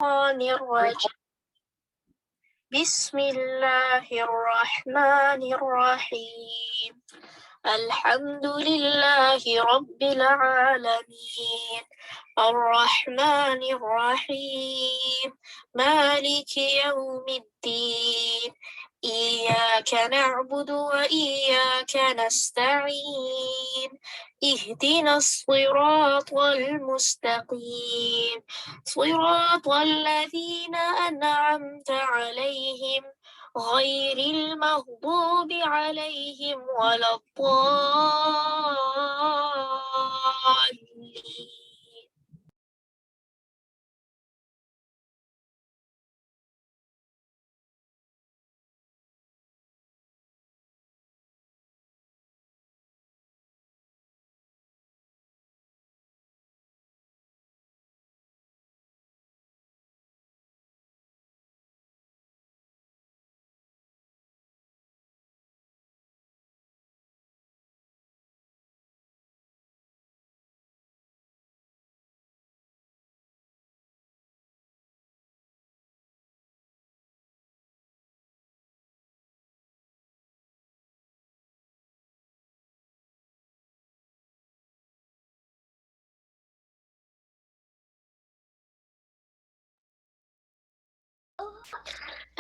الشيطان الرجيم. بسم الله الرحمن الرحيم. الحمد لله رب العالمين، الرحمن الرحيم، مالك يوم الدين، إياك نعبد وإياك نستعين، اهدنا الصراط المستقيم، صراط الذين أنعمت عليهم غير المغضوب عليهم ولا الضالين.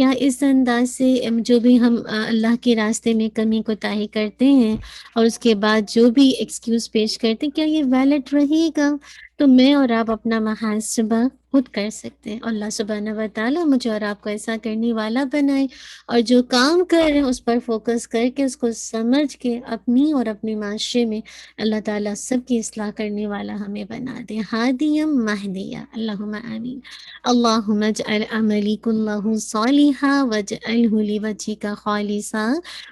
کیا اس انداز سے جو بھی ہم اللہ کے راستے میں کمی کوتاہی کرتے ہیں اور اس کے بعد جو بھی ایکسکیوز پیش کرتے ہیں، کیا یہ ویلڈ رہے گا؟ تو میں اور آپ اپنا محاسبہ خود کر سکتے ہیں. اللہ سبحانہ و تعالیٰ مجھے اور آپ کو ایسا کرنے والا بنائے، اور جو کام کر رہے ہیں اس پر فوکس کر کے اس کو سمجھ کے اپنی اور اپنے معاشرے میں اللہ تعالیٰ سب کی اصلاح کرنے والا ہمیں بنا دے. ہادیم مہدیہ، اللہم آمین. اللہم اجعل عملی کلہ صالحا واجعلہ لوجہک خالصا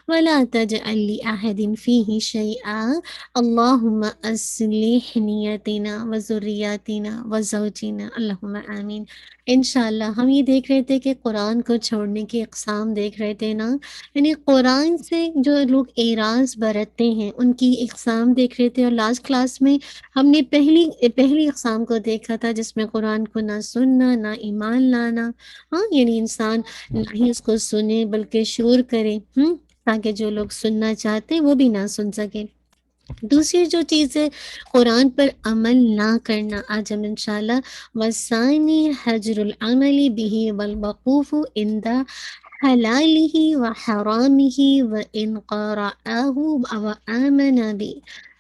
ولا تجعل لأحد فیہ شیئا. اللہم اصلح نیتنا وذریاتنا وزوجنا، اللہم آمین. انشاءاللہ ہم یہ دیکھ رہے تھے کہ قرآن کو چھوڑنے کی اقسام دیکھ رہے تھے نا، یعنی قرآن سے جو لوگ اعراض برتتے ہیں ان کی اقسام دیکھ رہے تھے. اور لاسٹ کلاس میں ہم نے پہلی اقسام کو دیکھا تھا جس میں قرآن کو نہ سننا نہ ایمان لانا. ہاں، یعنی انسان نہ ہی اس کو سنے بلکہ شور کرے، تاکہ جو لوگ سننا چاہتے ہیں وہ بھی نہ سن سکیں. دوسری جو چیز ہے قرآن پر عمل نہ کرنا، آج ہم انشاءاللہ وثانی حجر العمل به والوقوف عند حلالہ و حرامہ و ان قرأہ و آمن بھی.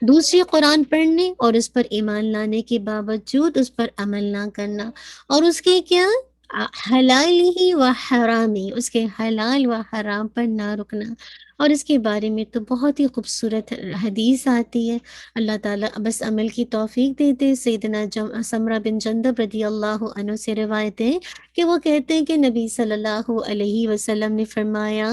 دوسری قرآن پڑھنے اور اس پر ایمان لانے کے باوجود اس پر عمل نہ کرنا، اور اس کے کیا حلال ہی و حرامی، اس کے حلال و حرام پر نہ رکنا. اور اس کے بارے میں تو بہت ہی خوبصورت حدیث آتی ہے. اللہ تعالیٰ بس عمل کی توفیق دیتے. سیدنا سمرہ بن جندب رضی اللہ عنہ سے روایت ہے کہ وہ کہتے ہیں کہ نبی صلی اللہ علیہ وسلم نے فرمایا،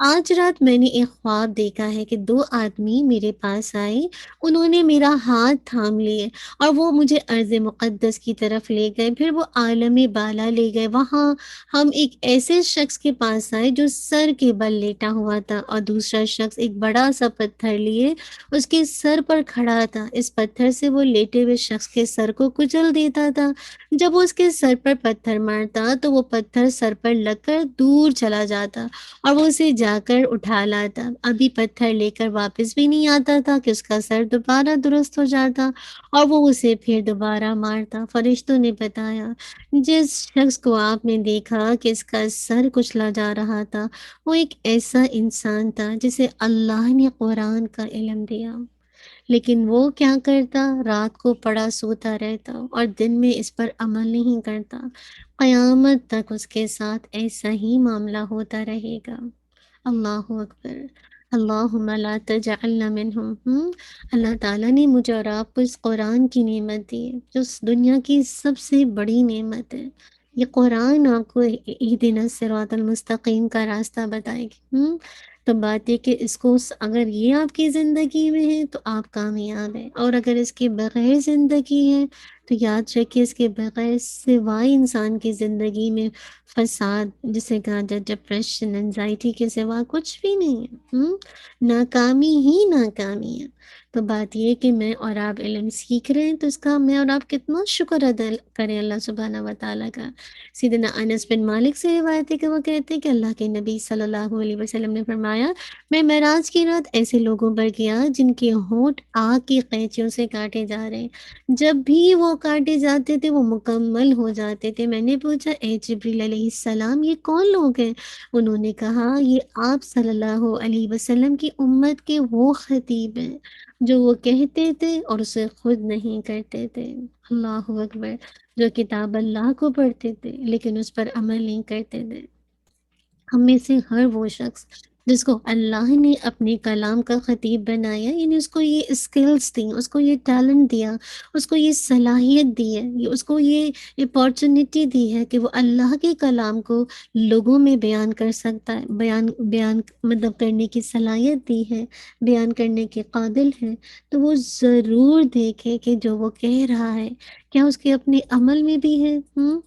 آج رات میں نے ایک خواب دیکھا ہے کہ دو آدمی میرے پاس آئے، انہوں نے میرا ہاتھ تھام لیے اور وہ مجھے ارض مقدس کی طرف لے گئے، پھر وہ عالم بالا لے گئے. وہاں ہم ایک ایسے شخص کے پاس آئے جو سر کے بل لیٹا ہوا تھا، اور دوسرا شخص ایک بڑا سا پتھر لیے اس کے سر پر کھڑا تھا. اس پتھر سے وہ لیٹے ہوئے شخص کے سر کو کچل دیتا تھا. جب وہ اس کے سر پر پتھر مارتا تو وہ پتھر سر پر لگ کر دور چلا جاتا اور وہ اسے جا کر اٹھا لاتا. ابھی پتھر لے کر واپس بھی نہیں آتا تھا کہ اس کا سر دوبارہ درست ہو جاتا اور وہ اسے پھر دوبارہ مارتا. فرشتوں نے بتایا، جس شخص کو آپ نے دیکھا کہ اس کا سر کچلا جا رہا تھا، وہ ایک ایسا انسان تھا جسے اللہ نے قرآن کا علم دیا، لیکن وہ کیا کرتا؟ رات کو پڑا سوتا رہتا اور دن میں اس پر عمل نہیں کرتا. قیامت تک اس کے ساتھ ایسا ہی معاملہ ہوتا رہے گا. اللہ اکبر. اللہم لا تجعلنا منہم. اللہ تعالیٰ نے مجھے اور آپ کو اس قرآن کی نعمت دی ہے جو اس دنیا کی سب سے بڑی نعمت ہے. یہ قرآن آپ کو اہدنا الصراط المستقیم کا راستہ بتائے گی. تو بات یہ کہ اس کو اگر یہ آپ کی زندگی میں ہے تو آپ کامیاب ہیں، اور اگر اس کے بغیر زندگی ہے تو یاد رکھیے اس کے بغیر سوائے انسان کی زندگی میں فساد، جسے کہا جائے ڈپریشن، انزائٹی کے سوا کچھ بھی نہیں ہے. ناکامی ہی ناکامی ہے. تو بات یہ کہ میں اور آپ علم سیکھ رہے ہیں تو اس کا میں اور آپ کتنا شکر ادا کریں اللہ سبحانہ و تعالیٰ کا. سیدنا انس بن مالک سے روایت ہے کہ وہ کہتے ہیں کہ اللہ کے نبی صلی اللہ علیہ وسلم نے فرمایا، میں معراج کی رات ایسے لوگوں پر گیا جن کے ہونٹ آگ کی قینچیوں سے کاٹے جا رہے ہیں. جب بھی وہ کاٹے جاتے تھے وہ مکمل ہو جاتے تھے. میں نے پوچھا، اے جبریل علیہ السلام، یہ کون لوگ ہیں؟ انہوں نے کہا، یہ آپ صلی اللہ علیہ وسلم کی امت کے وہ خطیب ہیں جو وہ کہتے تھے اور اسے خود نہیں کرتے تھے. اللہ اکبر. جو کتاب اللہ کو پڑھتے تھے لیکن اس پر عمل نہیں کرتے تھے. ہم میں سے ہر وہ شخص جس کو اللہ نے اپنے کلام کا خطیب بنایا، یعنی اس کو یہ اسکلز دی، اس کو یہ ٹیلنٹ دیا، اس کو یہ صلاحیت دی ہے، اس کو یہ اپارچونٹی دی ہے کہ وہ اللہ کے کلام کو لوگوں میں بیان کر سکتا ہے، بیان مطلب کرنے کی صلاحیت دی ہے، بیان کرنے کے قابل ہے. تو وہ ضرور دیکھے کہ جو وہ کہہ رہا ہے کیا اس کے اپنے عمل میں بھی ہے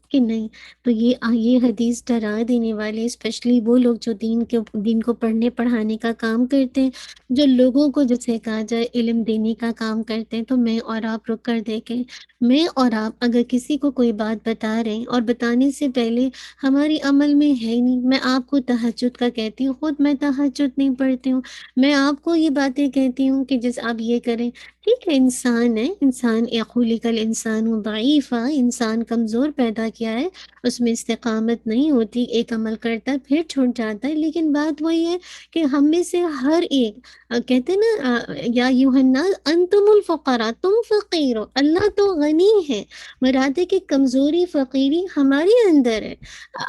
کہ نہیں. تو یہ حدیث ڈرا دینے والے، اسپیشلی وہ لوگ جو دین کو پڑھنے پڑھانے کا کام کرتے ہیں، جو لوگوں کو جسے کہا جائے علم دینے کا کام کرتے ہیں. تو میں اور آپ رک کر دیکھیں، میں اور آپ اگر کسی کو کوئی بات بتا رہے ہیں اور بتانے سے پہلے ہماری عمل میں ہے ہی نہیں. میں آپ کو تہجد کا کہتی ہوں، خود میں تہجد نہیں پڑھتی ہوں. میں آپ کو یہ باتیں کہتی ہوں کہ جس آپ یہ کریں. ٹھیک ہے، انسان ہے، انسان خلق الانسان ضعیفا، انسان کمزور پیدا کیا ہے، اس میں استقامت نہیں ہوتی، ایک عمل کرتا ہے پھر چھوٹ جاتا ہے۔ لیکن بات وہی ہے کہ ہم میں سے ہر ایک کہتے ہیں نا یا یوحنا انتم الفقراء، تم فقیر ہو، اللہ تو غنی ہے، مراد ہے کہ کمزوری فقیری ہمارے اندر ہے۔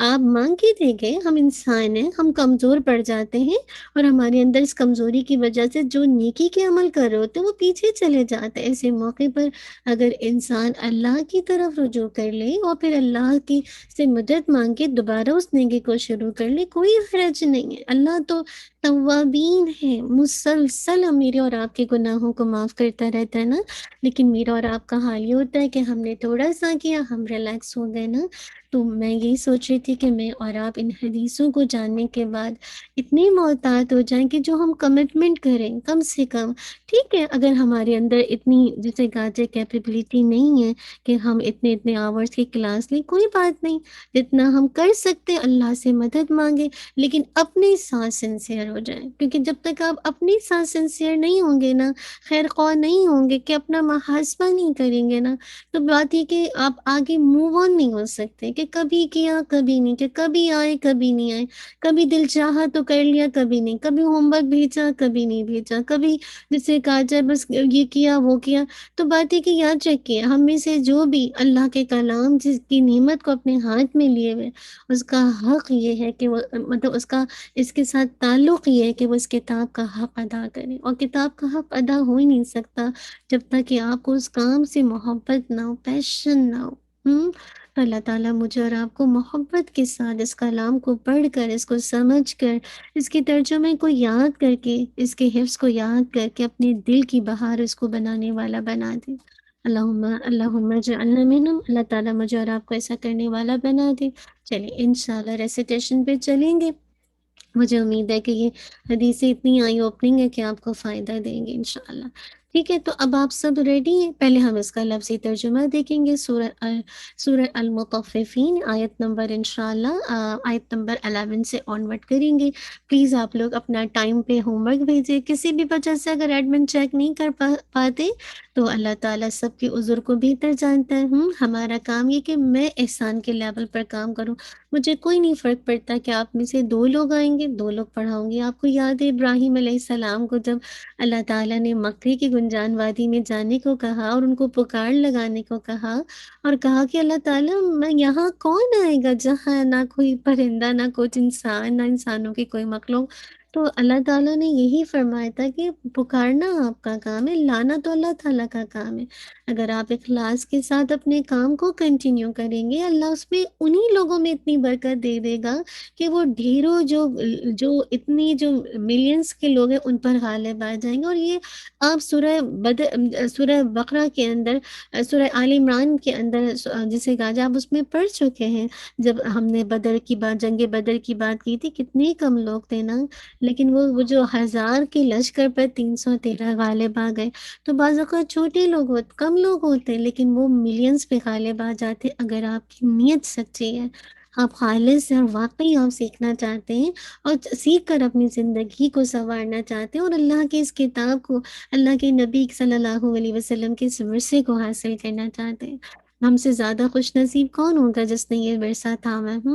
آپ مانگ کے دیکھیں، ہم انسان ہیں، ہم کمزور پڑ جاتے ہیں، اور ہمارے اندر اس کمزوری کی وجہ سے جو نیکی کے عمل کر رہے ہوتے ہیں وہ پیچھے چلے جاتے ہیں۔ ایسے موقع پر اگر انسان اللہ کی طرف رجوع کر لے اور پھر اللہ کی سے مدد مانگ کے دوبارہ اس نیکی کو شروع کر لے، کوئی حرج نہیں ہے۔ اللہ تو توابین ہے، مسلسل میرے اور آپ کے گناہوں کو معاف کرتا رہتا ہے نا۔ لیکن میرا اور آپ کا حال یہ ہوتا ہے کہ ہم نے تھوڑا سا کیا، ہم ریلیکس ہو گئے نا۔ تو میں یہی سوچ رہی تھی کہ میں اور آپ ان حدیثوں کو جاننے کے بعد اتنی محتاط ہو جائیں کہ جو ہم کمٹمنٹ کریں کم سے کم، ٹھیک ہے اگر ہمارے اندر اتنی جسے کہا جائے کیپیبلٹی نہیں ہے کہ ہم اتنے آورس کی کلاس لیں، کوئی بات نہیں، جتنا ہم کر سکتے اللہ سے مدد مانگیں، لیکن اپنے ساتھ سنسیئر ہو جائیں، کیونکہ جب تک آپ اپنے ساتھ سنسیئر نہیں ہوں گے نا، خیر خواہ نہیں ہوں گے، کہ اپنا محاسبہ نہیں کریں گے نا، تو بات یہ کہ آپ آگے موو آن نہیں ہو سکتے، کہ کبھی کیا کبھی نہیں، کہ کبھی آئے کبھی نہیں آئے، کبھی دل چاہا تو کر لیا کبھی نہیں، کبھی ہوم ورک بھیجا کبھی نہیں بھیجا، کبھی جسے کہا جائے بس یہ کیا وہ کیا۔ تو بات ہے کہ یاد رکھیے، ہم میں سے جو بھی اللہ کے کلام جس کی نعمت کو اپنے ہاتھ میں لیے ہوئے، اس کا حق یہ ہے کہ وہ مطلب اس کا اس کے ساتھ تعلق یہ ہے کہ وہ اس کتاب کا حق ادا کرے، اور کتاب کا حق ادا ہو ہی نہیں سکتا جب تک کہ آپ کو اس کام سے محبت نہ ہو، پیشن نہ ہو۔ تو اللہ تعالیٰ مجھے اور آپ کو محبت کے ساتھ اس کلام کو پڑھ کر، اس کو سمجھ کر، اس کے ترجمے کو یاد کر کے، اس کے حفظ کو یاد کر کے اپنے دل کی بہار اس کو بنانے والا بنا دے۔ اللہم اجعلنا منہم، اللہ تعالیٰ مجھے اور آپ کو ایسا کرنے والا بنا دے۔ چلیے انشاءاللہ ریسیٹیشن پہ چلیں گے۔ مجھے امید ہے کہ یہ حدیثیں اتنی آئی اوپننگ ہے کہ آپ کو فائدہ دیں گے انشاءاللہ۔ ٹھیک ہے، تو اب آپ سب ریڈی ہیں؟ پہلے ہم اس کا لفظی ترجمہ دیکھیں گے، سورہ المطففین، آیت نمبر انشاءاللہ آیت نمبر 11 سے آنورڈ کریں گے۔ پلیز آپ لوگ اپنا ٹائم پہ ہوم ورک بھیجیں، کسی بھی وجہ سے اگر ایڈمن چیک نہیں کر پاتے تو اللہ تعالیٰ سب کے عذر کو بہتر جانتا ہے۔ ہمارا کام یہ کہ میں احسان کے لیول پر کام کروں، مجھے کوئی نہیں فرق پڑتا کہ آپ میں سے 2 لوگ آئیں گے 2 لوگ پڑھاؤں گی۔ آپ کو یاد ہے ابراہیم علیہ السلام کو جب اللہ تعالیٰ نے مکے کی گنجان وادی میں جانے کو کہا اور ان کو پکار لگانے کو کہا، اور کہا کہ اللہ تعالیٰ میں یہاں کون آئے گا جہاں نہ کوئی پرندہ نہ کچھ انسان نہ انسانوں کی کوئی مخلوق، تو اللہ تعالیٰ نے یہی فرمایا تھا کہ پکارنا آپ کا کام ہے، لانا تو اللہ تعالیٰ کا کام ہے۔ اگر آپ اخلاص کے ساتھ اپنے کام کو کنٹینیو کریں گے، اللہ اس میں انہی لوگوں میں اتنی برکت دے دے گا کہ وہ ڈھیروں جو اتنی جو ملینز کے لوگ ہیں ان پر غالب آ جائیں گے۔ اور یہ آپ سورہ بقرہ کے اندر، سورہ آل عمران کے اندر جسے کہا جائے آپ اس میں پڑھ چکے ہیں، جب ہم نے بدر کی بات، جنگ بدر کی بات کی تھی، کتنے کم لوگ تھے نا، لیکن وہ جو 1000 کے لشکر پر 313 غالب آ گئے۔ تو بعض اوقات چھوٹے لوگ ہوتے، کم لوگ ہوتے ہیں، لیکن وہ ملینز پہ غالب آ جاتے اگر آپ کی نیت سچی ہے، آپ خالص ہیں اور واقعی آپ سیکھنا چاہتے ہیں اور سیکھ کر اپنی زندگی کو سنوارنا چاہتے ہیں، اور اللہ کی اس کتاب کو، اللہ کے نبی صلی اللہ علیہ وسلم کے اس ورثے کو حاصل کرنا چاہتے ہیں۔ ہم سے زیادہ خوش نصیب کون ہوگا جس نے یہ ورثہ تھاما ہے؟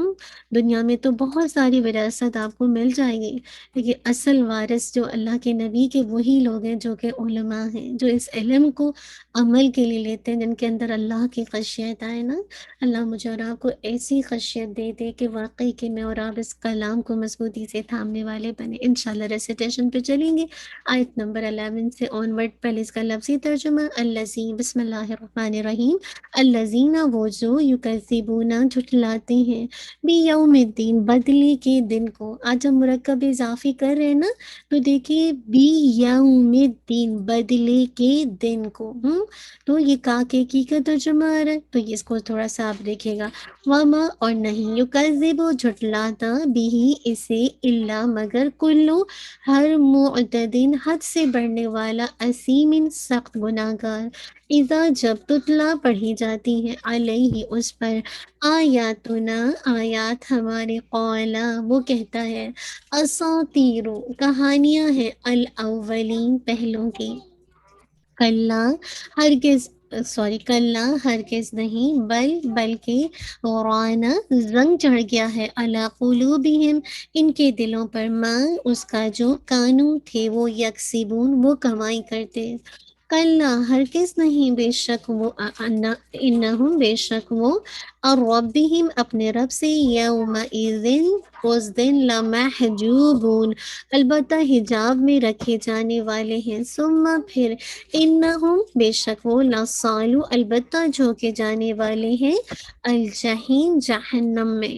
دنیا میں تو بہت ساری وراثت آپ کو مل جائے گی، لیکن اصل وارث جو اللہ کے نبی کے وہی لوگ ہیں جو کہ علماء ہیں، جو اس علم کو عمل کے لیے لیتے ہیں، جن کے اندر اللہ کی خشیت آئے نا۔ اللہ مجھے اور آپ کو ایسی خشیت دے دے کہ واقعی کہ میں اور آپ اس کلام کو مضبوطی سے تھامنے والے بنے۔ انشاءاللہ ریسیٹیشن پہ چلیں گے، آیت نمبر 11 سے آنورڈ۔ پہلے اس کا لفظی ترجمہ، الذین، بسم اللہ الرحمن الرحیم، الذین، وہ جو، یکذبون، جھٹلاتے ہیں، بیوم الدین، بدلے کے دن کو۔ آج ہم مرکب اضافی کر رہے ہیں نا، تو دیکھیے بیوم الدین، بدلے کے دن کو، تو یہ کاکے کی کا ترجمہ آ رہا ہے، تو اس کو تھوڑا سا آپ دیکھیے گا، وما، اور نہیں، یکذب، جھٹلاتا، بھی، اسے، الا، مگر، کلو، ہر، معتدن، حد سے بڑھنے والا، اسیم، سخت گناہ گار، اذا، جب، تتلا، پڑھی جاتی ہے، علیہ، اس پر، آیاتنا، آیات ہمارے، قولا، وہ کہتا ہے، اساطیرو، کہانیاں ہیں، الاولین، پہلوں کی، کلا، ہرگز، سوری، کلا ہرگز نہیں، بلکہ غرانہ زنگ چڑھ گیا ہے، علی قلوبہم ان کے دلوں پر، ماں اس کا جو کانو تھے وہ یکسبون وہ کمائی کرتے، کلا ہرگز نہیں، بے شک وہ انہم بے شک وہ، اور ربہم اپنے رب سے، یومئذ اس دن، لمحجوبون البتہ حجاب میں رکھے جانے والے ہیں، ثم پھر، انہم بے شک وہ، لصالو البتہ جھونکے جانے والے ہیں، الجحیم جہنم میں،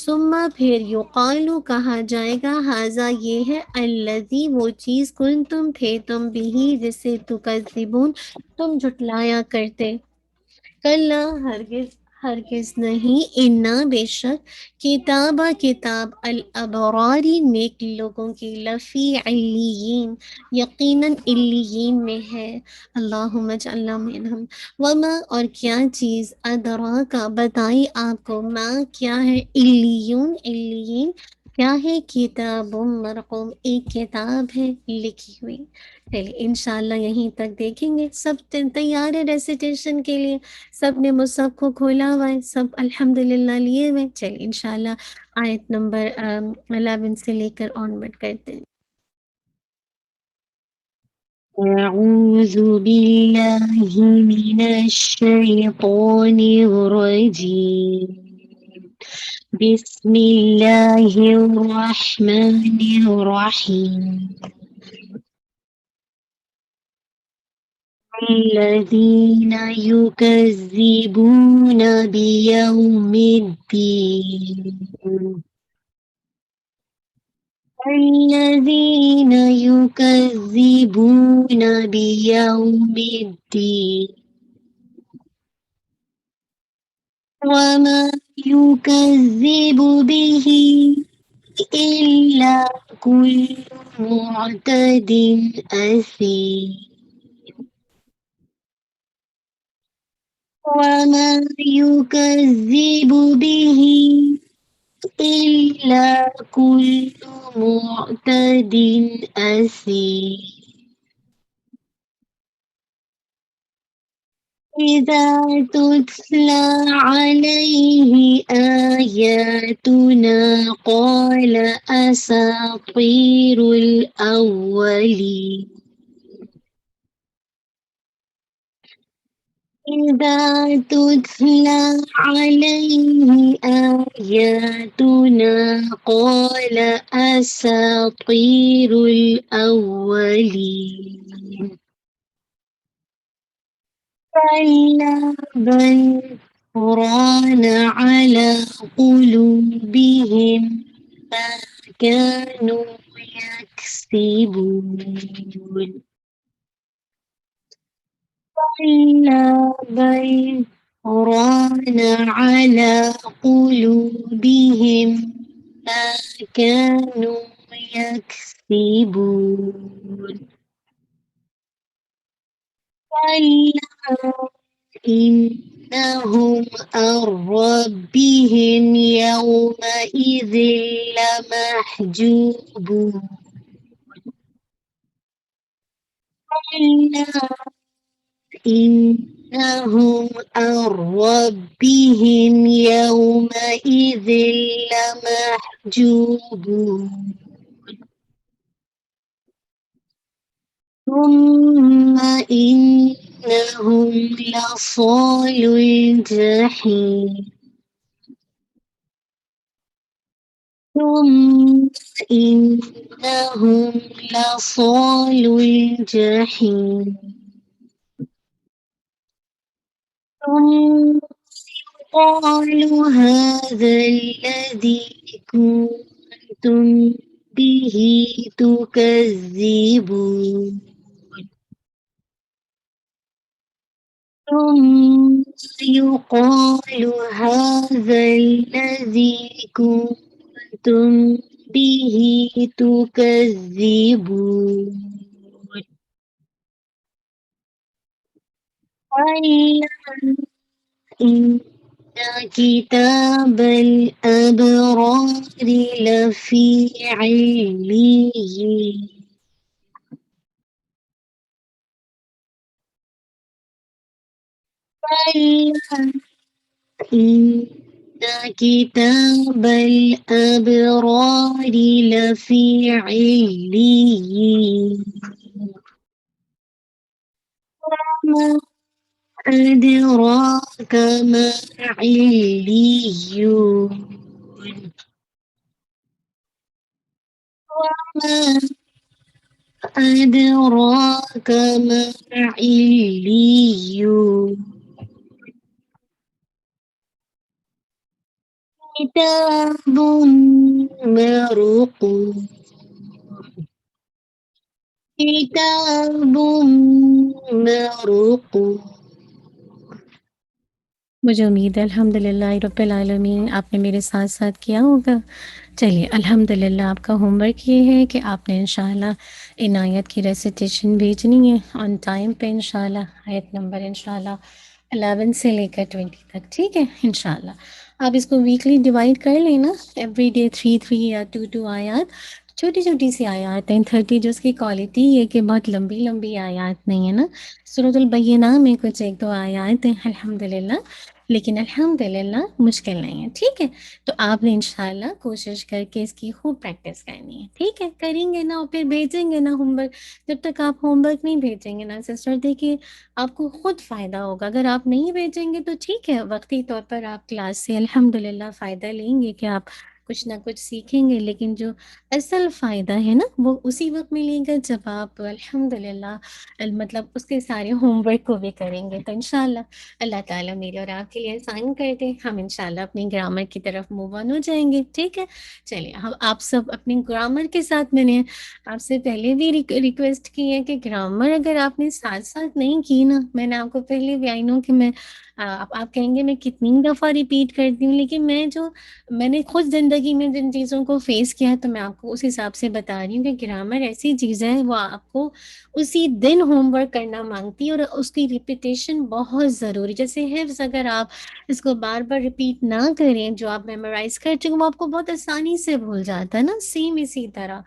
ثم پھر، یقالو کہا جائے گا، ھذا یہ ہے، الذی وہ چیز، کنتم تھے تم بھی جسے تکذبون تم جھٹلایا کرتے، کلا ہرگز ہرگز نہیں، انا بے شک، کتاب الابراری نیک لوگوں کی، لفی علیین یقیناً علیین میں ہے، اللہم اجعلنا منہم، وما اور کیا چیز، ادراکا بتائی آپ کو، ما کیا ہے، علیون علیین کیا ہے، کتاب مرقوم ایک کتاب ہے لکھی ہوئی، چلیے انشاءاللہ یہیں تک دیکھیں گے، سب تیار ہے ریسیٹیشن کے لیے، سب نے مصحف کو کھولا ہوا ہے، سب الحمدللہ لیے ہوئے، چلیے انشاءاللہ آیت نمبر 11 سے لے کر آنورڈ کرتے ہیں۔ اعوذ باللہ من الشیطان الرجیم، بسم اللہ الرحمن الرحیم، الذین یکذبون بیوم الدین، الذین یکذبون بیوم الدین، وما یکذب به إلا كل معتد أثيم، وما يكذب به إلا كل معتد أثيم، إذا تتلى عليه آياتنا قال أساطير الأولين، إذا تتلى عليه آياتنا قال أساطير الأولين، كلا بل ران على قلوبهم ما كانوا يكسبون، كلا بل ران على قلوبهم ما كانوا يكسبون، كلا إنهم عن ربهم يومئذ لمحجوبون، كلا إنهم عن ربهم يومئذ لمحجوبون، ثم إنهم لصالو الجحيم، ثم إنهم لصالو الجحيم، ثم قالوا هذا الذي كنتم به تكذبون، ثم يقال هذا الذي كنتم به تكذبون، كلا إن كتاب الأبرار لفي عليين، إن كتاب الأبرار لفي عليين ما أدراك ما عليون ما أدراك ما عليون كتاب مرقوم كتاب مرقوم مجھے امید ہے الحمدللہ رب العالمین آپ نے میرے ساتھ ساتھ کیا ہوگا. چلیے الحمدللہ آپ کا ہوم ورک یہ ہے کہ آپ نے انشاءاللہ ان آیت کی ریسیٹیشن بھیجنی ہے آن ٹائم پہ انشاءاللہ. آیت نمبر انشاءاللہ 11 سے لے کر 20 تک. ٹھیک ہے انشاءاللہ. آپ اس کو ویکلی ڈیوائڈ کر لیں نا, ایوری ڈے 3 یا 2 آیات. چھوٹی چھوٹی سی آیات ہیں. 30 جو اس کی کوالٹی یہ کہ بہت لمبی لمبی آیات نہیں ہے نا. سورۃ البینہ میں کچھ 1 2 آیات ہیں الحمدللہ, لیکن الحمدللہ مشکل نہیں ہے. ٹھیک ہے, تو آپ نے انشاءاللہ کوشش کر کے اس کی خوب پریکٹس کرنی ہے. ٹھیک ہے, کریں گے نا اور پھر بھیجیں گے نا ہوم ورک. جب تک آپ ہوم ورک نہیں بھیجیں گے نا سسٹر, دیکھیے آپ کو خود فائدہ ہوگا. اگر آپ نہیں بھیجیں گے تو ٹھیک ہے, وقتی طور پر آپ کلاس سے الحمدللہ فائدہ لیں گے کہ آپ کچھ نہ کچھ سیکھیں گے, لیکن جو اصل فائدہ ہے نا وہ اسی وقت ملے گا جب آپ الحمدللہ مطلب اس کے سارے ہوم ورک کو بھی کریں گے. تو انشاءاللہ اللہ تعالیٰ میرے اور آپ کے لیے آسان کر دیں. ہم انشاءاللہ اپنی گرامر کی طرف موو آن ہو جائیں گے. ٹھیک ہے, چلیے ہم آپ سب اپنی گرامر کے ساتھ, میں نے آپ سے پہلے بھی ریکویسٹ کی ہے کہ گرامر اگر آپ نے ساتھ ساتھ نہیں کی نا, میں نے آپ کو پہلے بھی آئی نو کہ میں آپ کہیں گے میں کتنی دفعہ ریپیٹ کرتی ہوں, لیکن میں نے خود زندگی میں جن چیزوں کو فیس کیا ہے تو میں آپ کو اس حساب سے بتا رہی ہوں کہ گرامر ایسی چیز ہے وہ آپ کو اسی دن ہوم ورک کرنا مانگتی ہے, اور اس کی ریپیٹیشن بہت ضروری. جیسے حفظ اگر آپ اس کو بار بار ریپیٹ نہ کریں, جو آپ میمورائز کر چکے وہ آپ کو بہت آسانی سے بھول جاتا ہے نا. سیم اسی طرح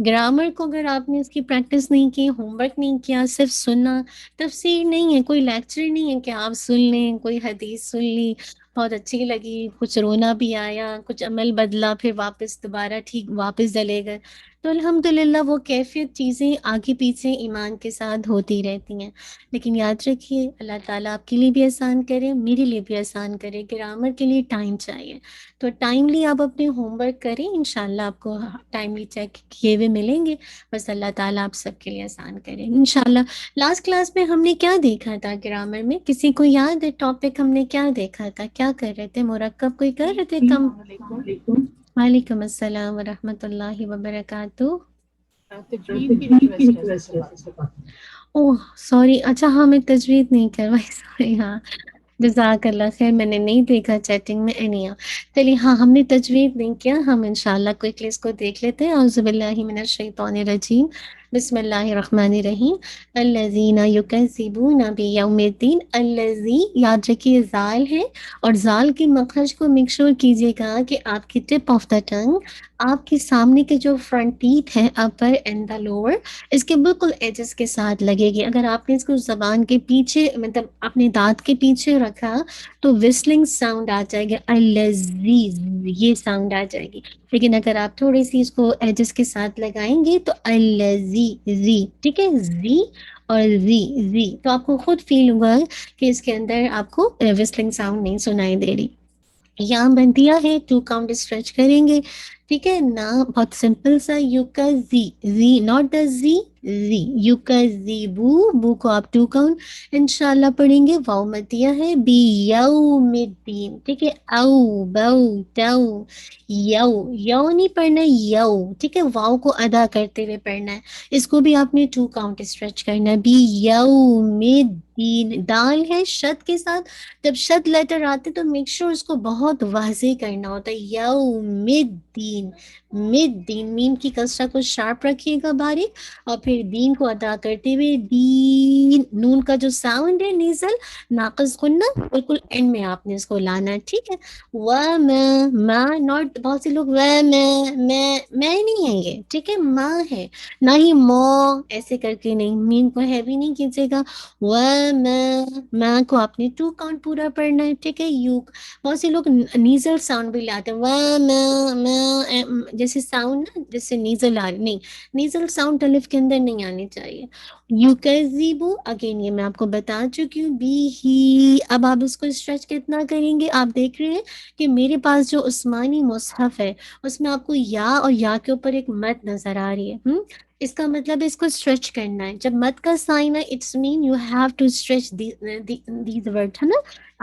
گرامر کو اگر آپ نے اس کی پریکٹس نہیں کی, ہوم ورک نہیں کیا, صرف سننا, تفسیر نہیں ہے, کوئی لیکچر نہیں ہے کہ آپ سن لیں, کوئی حدیث سن لی, بہت اچھی لگی, کچھ رونا بھی آیا, کچھ عمل بدلا, پھر واپس دوبارہ ٹھیک واپس ڈلے گئے, تو الحمدللہ وہ کیفیت چیزیں آگے پیچھے ایمان کے ساتھ ہوتی رہتی ہیں. لیکن یاد رکھیے اللہ تعالیٰ آپ کے لیے بھی آسان کرے, میرے لیے بھی آسان کرے. گرامر کے لیے ٹائم چاہیے, تو ٹائملی آپ اپنے ہوم ورک کریں, انشاءاللہ آپ کو ٹائملی چیک کیے ہوئے ملیں گے. بس اللہ تعالیٰ آپ سب کے لیے آسان کریں انشاءاللہ. لاسٹ کلاس میں ہم نے کیا دیکھا تھا گرامر میں, کسی کو یاد ہے ٹاپک ہم نے کیا دیکھا تھا, کیا کر رہے تھے, مرکب کوئی کر رہے تھے کم؟ وعلیکم السلام ورحمۃ اللہ وبرکاتہ. اوہ سوری, اچھا ہاں میں تجوید نہیں کروائی, سوری. ہاں جزاک اللہ خیر, میں نے نہیں دیکھا چیٹنگ میں. اینیا چلیے, ہاں ہم نے تجوید نہیں کیا, ہم انشاءاللہ کوئکلی اس کو دیکھ لیتے ہیں. اعوذ باللہ من الشیطان الرجیم, بسم اللہ الرحمن الرحیم. الذین یکذبون بیوم الدین. الذی یاد رکھیے زال ہے, اور زال کی مخرج کو میک شور کیجیے گا کہ آپ کی ٹپ آف دا ٹنگ, آپ کے سامنے کے جو فرنٹ ٹیتھ ہے اپر اینڈ دا لوور, اس کے بالکل ایجز کے ساتھ لگے گی. اگر آپ نے اس کو زبان کے پیچھے مطلب اپنے دانت کے پیچھے رکھا تو وسلنگ ساؤنڈ آ جائے گا, الذی, یہ ساؤنڈ آ جائے گی. لیکن اگر آپ تھوڑی سی اس کو ایجز کے ساتھ لگائیں گے تو الذی, زی, ٹھیک ہے, زی اور زی, تو آپ کو خود فیل ہوگا کہ اس کے اندر آپ کو وسلنگ ساؤنڈ نہیں سنائی دے رہی. یہاں بندیا ہے 2 کاؤنٹ اسٹریچ کریں گے. ٹھیک ہے نا, بہت سمپل سا. یو کا زی, زی not the Zee, Zee. You کا زی بو, بو کو آپ 2 کاؤنٹ انشاءاللہ پڑھیں گے. واؤ مدیہ ہے. بی یوم الدین, ٹھیک ہے, او بو تو, یو, یو نہیں پڑھنا, یو, ٹھیک ہے, واؤ کو ادا کرتے ہوئے پڑھنا ہے. اس کو بھی آپ نے 2 کاؤنٹ اسٹریچ کرنا ہے. بی یوم الدین, دال ہے شد کے ساتھ, جب شد لیٹر آتے تو میک شور اس کو بہت واضح کرنا ہوتا ہے. یوم الدین, مد دین, میم کی کسرہ کو شارپ رکھیے گا باریک, اور پھر دین کو ادا کرتے ہوئے دی, نون کا جو ساؤنڈ ہے نیزل ناقص غنہ بالکل اینڈ میں آپ نے اس کو لانا ہے، ٹھیک ہے. ما ناٹ، بہت سے لوگ میں نہیں ہے یہ، ٹھیک ہے، ماں ہے، نہ ہی مو ایسے کر کے نہیں، مین کو ہیوی نہیں کیجیے گا. ما کو آپ نے 2 کاؤنٹ پورا پڑھنا ہے، ٹھیک ہے. یو بہت سے لوگ نیزل ساؤنڈ بھی لاتے ہیں، جیسے ساؤنڈ نا جیسے نیزل آ رہی، نہیں، نیزل ساؤنڈ الف کے اندر نہیں آنی چاہیے. یوکذبو اگین یہ میں آپ کو بتا چکی ہوں، بی ہی. اب آپ اس کو اسٹریچ کتنا کریں گے؟ آپ دیکھ رہے ہیں کہ میرے پاس جو عثمانی مصحف ہے اس میں آپ کو یا اور یا کے اوپر ایک مد نظر آ رہی ہے. اس کا مطلب ہے اس کو اسٹریچ کرنا ہے. جب مد کا سائن ہے it's mean you have to stretch these word, ہے نا.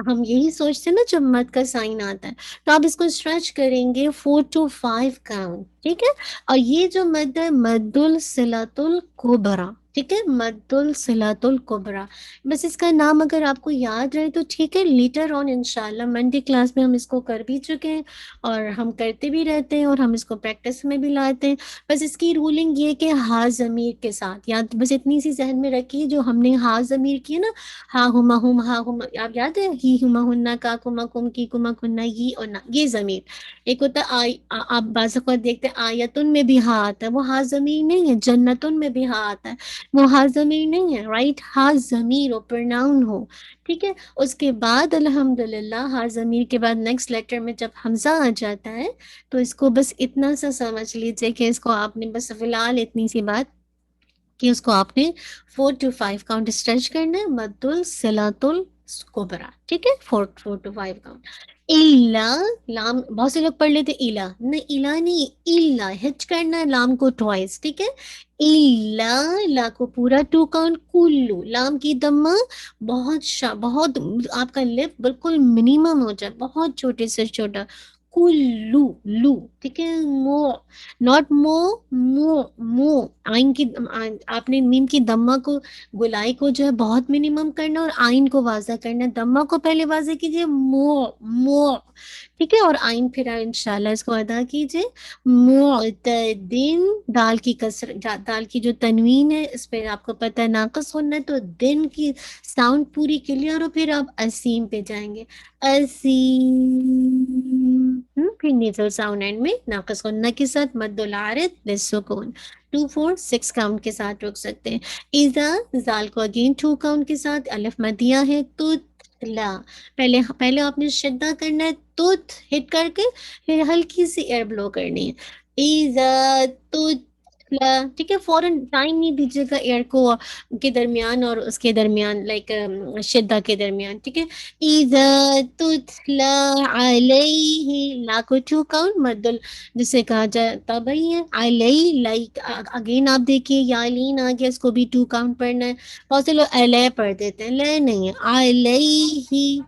ہم یہی سوچتے ہیں نا جب مد کا سائن آتا ہے تو آپ اس کو اسٹریچ کریں گے 4 to 5 کاؤنٹ، ٹھیک ہے. اور یہ جو مد ہے مد الصلۃ الکبریٰ، ٹھیک ہے، مد الصلۃ الکبریٰ. بس اس کا نام اگر آپ کو یاد رہے تو ٹھیک ہے، لیٹر آن انشاءاللہ منڈے کلاس میں ہم اس کو کر بھی چکے ہیں اور ہم کرتے بھی رہتے ہیں اور ہم اس کو پریکٹس میں بھی لاتے ہیں. بس اس کی رولنگ یہ کہ ہا ضمیر کے ساتھ، یا بس اتنی سی ذہن میں رکھیے جو ہم نے ہا ضمیر کی نا، ہا ہما ہم ہا ہم، آپ یاد ہے ہی ہما ہننا کا کما کم کی کما کننا، یہ اور نہ، یہ ضمیر. ایک ہوتا ہے آپ بعض اوقات دیکھتے ہیں آیتن میں بھی ہا آتا ہے، وہ ہا ضمیر نہیں ہے. جنتن میں بھی ہا آتا ہے، وہ ہا ضمیر نہیں ہے، رائٹ. ہا ضمیر ہو، پرناؤن ہو، ٹھیک ہے. اس کے بعد الحمدللہ ہا ضمیر کے بعد نیکسٹ لیٹر میں جب حمزہ آ جاتا ہے تو اس کو بس اتنا سا سمجھ لیجئے کہ اس کو آپ نے بس فی الحال اتنی سی بات کہ اس کو آپ نے 4 to 5 کاؤنٹ اسٹریچ کرنا ہے، مد الصلۃ الکبریٰ، ٹھیک ہے. 4 to 5 کاؤنٹ. الا، لام بہت سے لوگ پڑھ لیتے الا، نہیں الا نہیں، الا ہچ کرنا ہے لام کو ٹوائس، ٹھیک ہے. الا، لا کو پورا 2 کاؤنٹ. کلو، لام کی دمہ بہت آپ کا لپ بالکل منیمم ہو جائے، بہت چھوٹے سے چھوٹا. کلو، لو، ٹھیک ہے. مو، ناٹ مو، مو آئین کی، آپ نے میم کی دمہ کو گلائی کو جو ہے بہت منیمم کرنا اور آئین کو واضح کرنا. دمہ کو پہلے واضح کیجئے، مو، ٹھیک ہے. اور آئین پھر انشاءاللہ اس کو ادا کیجئے. معتدن، دال کی کسر، دال کی جو تنوین ہے اس پہ آپ کو پتہ ہے ناقص ہونا ہے تو دن کی ساؤنڈ پوری کلیئر ہو پھر آپ اسیم پہ جائیں گے. اسیم، پھر نیزل ساؤنڈ اینڈ میں ناقص غنہ کے ساتھ مد العارض للسکون. 2 4 6 کاؤنٹ کے ساتھ رک سکتے ہیں. اذا، زال کو اگین 2 کاؤنٹ کے ساتھ، الف مدیہ ہے. تتلا، پہلے آپ نے شدہ کرنا ہے، تت ہٹ کر کے پھر ہلکی سی ایئر بلو کرنی ہے. اذا تتلا، ٹھیک ہے. فوراً ٹائم نہیں دیجیے گا ایئر کو کے درمیان اور اس کے درمیان، لائک شدہ کے درمیان، ٹھیک ہے. اذا تتلا علیہ، لا کو 2 کاؤنٹ، جسے کہا جاتا بھائی ہے علی، لائک اگین آپ دیکھیے یا لین آ گیا، اس کو بھی 2 کاؤنٹ پڑھنا ہے. بہت سے لوگ علیہ پڑھ دیتے ہیں، لے نہیں ہے، علیہ.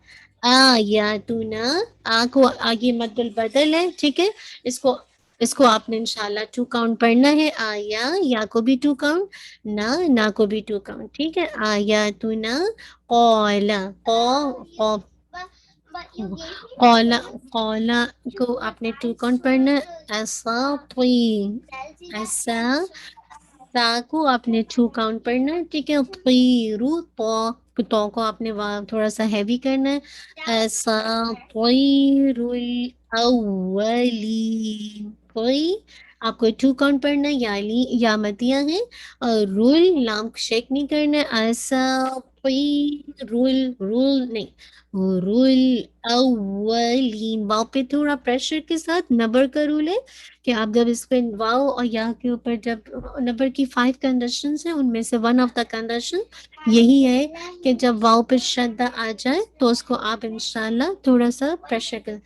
آیاتنا، آ کو آگے مد البدل ہے، ٹھیک ہے. اس کو آپ نے انشاءاللہ 2 کاؤنٹ پڑھنا ہے. آیا، یا کو بھی 2 کاؤنٹ، نا کو بھی 2 کاؤنٹ، ٹھیک ہے. آیاتنا قولا، قولا کو آپ نے 2 کاؤنٹ پڑھنا ہے. ایسا ایسا، سا کو آپ نے 2 کاؤنٹ پڑھنا ہے، ٹھیک ہے. طیرو، تو کو آپ نے تھوڑا سا ہیوی کرنا ہے. ایسا طیر الاولین، کوئی آپ کو 2 کاؤنٹ پڑھنا ہے، یا مدیہ ہے. اور رول، لام شیک نہیں کرنا ہے. ایسا رول نہیں، رول اولین، واؤ پہ تھوڑا پریشر کے ساتھ نبر کا رول ہے کہ آپ جب اس پہ واؤ اور یا کے اوپر جب نمبر کی 5 کنڈیشنز ہیں ان میں سے ون آف دا کنڈیشن یہی ہے کہ جب واؤ پہ شدہ آ جائے تو اس کو آپ انشاءاللہ تھوڑا سا پریشر کر.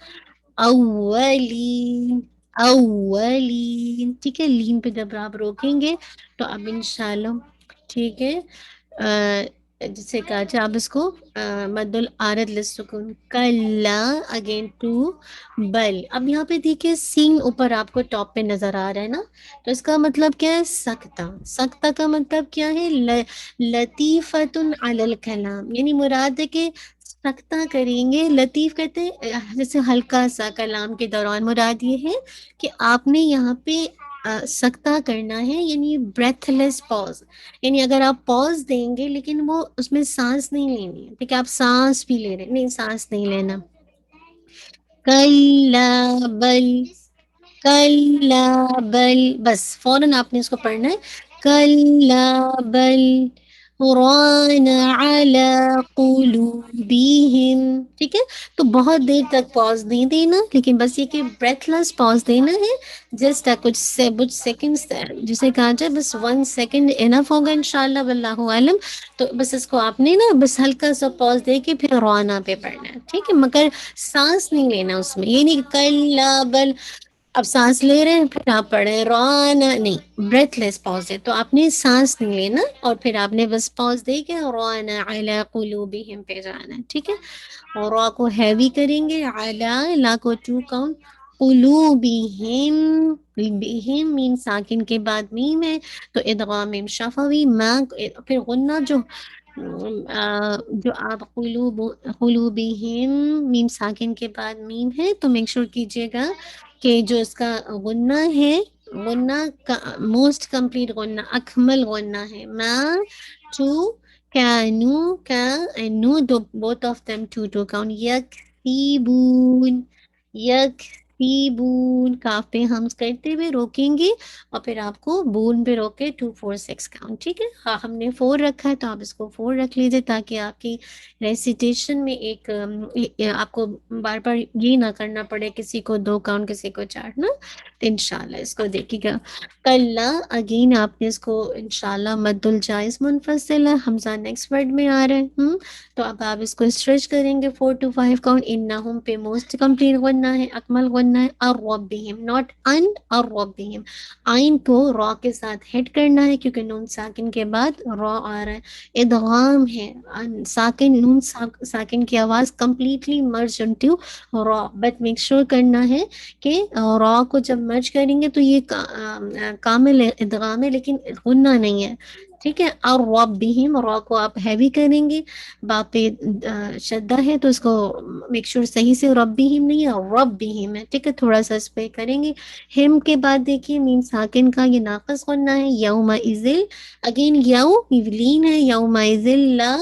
اولین، ٹھیک ہے. لین پہ جب آپ روکیں گے تو اب انشاءاللہ، ٹھیک ہے، جسے کہا جائے آپ اس کو مد العارض للسکون. کلا، اگین 2. بل، اب یہاں پہ دیکھیں سین اوپر آپ کو ٹاپ پہ نظر آ رہا ہے نا، تو اس کا مطلب کیا ہے؟ سکتہ. سکتہ کا مطلب کیا ہے؟ لطیفۃ علی الکلام، یعنی مراد ہے کہ سکتہ کریں گے. لطیف کہتے ہیں جیسے ہلکا سا کلام کے دوران، مراد یہ ہے کہ آپ نے یہاں پہ سکتہ کرنا ہے، یعنی بریتھ لیس پاز، یعنی اگر آپ پاز دیں گے لیکن وہ اس میں سانس نہیں لینی ہے، ٹھیک ہے، آپ سانس بھی لے رہے ہیں، نہیں سانس نہیں لینا. کلا بل، کلا بل، بس فوراً آپ نے اس کو پڑھنا ہے. کلا بل ران علی قلوبہم، ٹھیک ہے. تو بہت دیر تک پاز نہیں دینا، لیکن بس یہ کہ بریتھ لیس پاز دینا ہے، جسٹ کچھ سیکنڈس، جسے کہا جائے بس 1 سیکنڈ انف ہوگا انشاءاللہ، واللہ عالم. تو بس اس کو آپ نے نا بس ہلکا سا پاز دے کے پھر روانہ پہ پڑھنا ہے، ٹھیک ہے، مگر سانس نہیں لینا اس میں، یہ نہیں کلا بل اب سانس لے رہے ہیں پھر آپ پڑھ رہے ہیں روانہ، نہیں، بریتھ لیس پاز ہے، تو آپ نے سانس نہیں لینا اور پھر آپ نے بس پاز دے کے روانہ علی قلوبہم پہ جانا ہے، ٹھیک ہے. اور را کو ہیوی کریں گے، علی لا کو 2 کاؤنٹ، قلوبہم، بہم میم ساکن کے بعد میم ہے تو ادغام شفوی، پھر غنہ جو آپ قلوبہم میم ساکن کے بعد میم ہے تو میک شور کیجیے گا کہ جو اس کا غنہ ہے، غنہ موسٹ کمپلیٹ غنہ، اکمل غنہ ہے. ما ٹو کانو کا نو دو both of them to count. یکسیبون، یکسیبون، کاف پہ ہم کرتے ہوئے روکیں گے اور پھر آپ کو بون پہ روک کے 2 4 6 کاؤنٹ، ٹھیک ہے. ہاں ہم نے 4 رکھا ہے تو آپ اس کو 4 رکھ لیجیے تاکہ آپ کی ریسیٹیشن میں ایک آپ کو بار بار یہ نہ کرنا پڑے کسی کو 2 کاؤنٹ کسی کو 4 نا. تو انشاءاللہ اس کو دیکھیے گا. کلا اگین آپ نے اس کو انشاءاللہ مد الجائز منفصل ہے، حمزہ نیکسٹ ورڈ میں آ رہا ہے، تو اب آپ اس کو اسٹریچ کریں گے 4 to 5 کاؤنٹ. انہم پہ موسٹ کمپلیٹ غنہ ہے، اکمل غنہ ہے. الربہم ناٹ ان، الربہم، آئین کو را کے ساتھ ہٹ کرنا ہے کیونکہ نون ساکن کے بعد را آ رہا ہے. ادغام ہے، ساکن نون ساکن کی آواز کمپلیٹلی مرج انٹو را، بٹ میک شور کرنا ہے کہ را کو جب مرج کریں گے تو یہ کامل ادغام ہے لیکن غنہ نہیں ہے، ٹھیک ہے. اور ربہم، را کو آپ ہیوی کریں گے، با پہ شدہ ہے تو اس کو میک شور صحیح سے ربہم نہیں ہے، ربہم ہے، ٹھیک ہے، تھوڑا سا اس پہ کریں گے. ہم کے بعد دیکھیے میم ساکن کا یہ ناقص غنہ ہے. یوم ازل، اگین یو لین ہے، یوم ازل لا،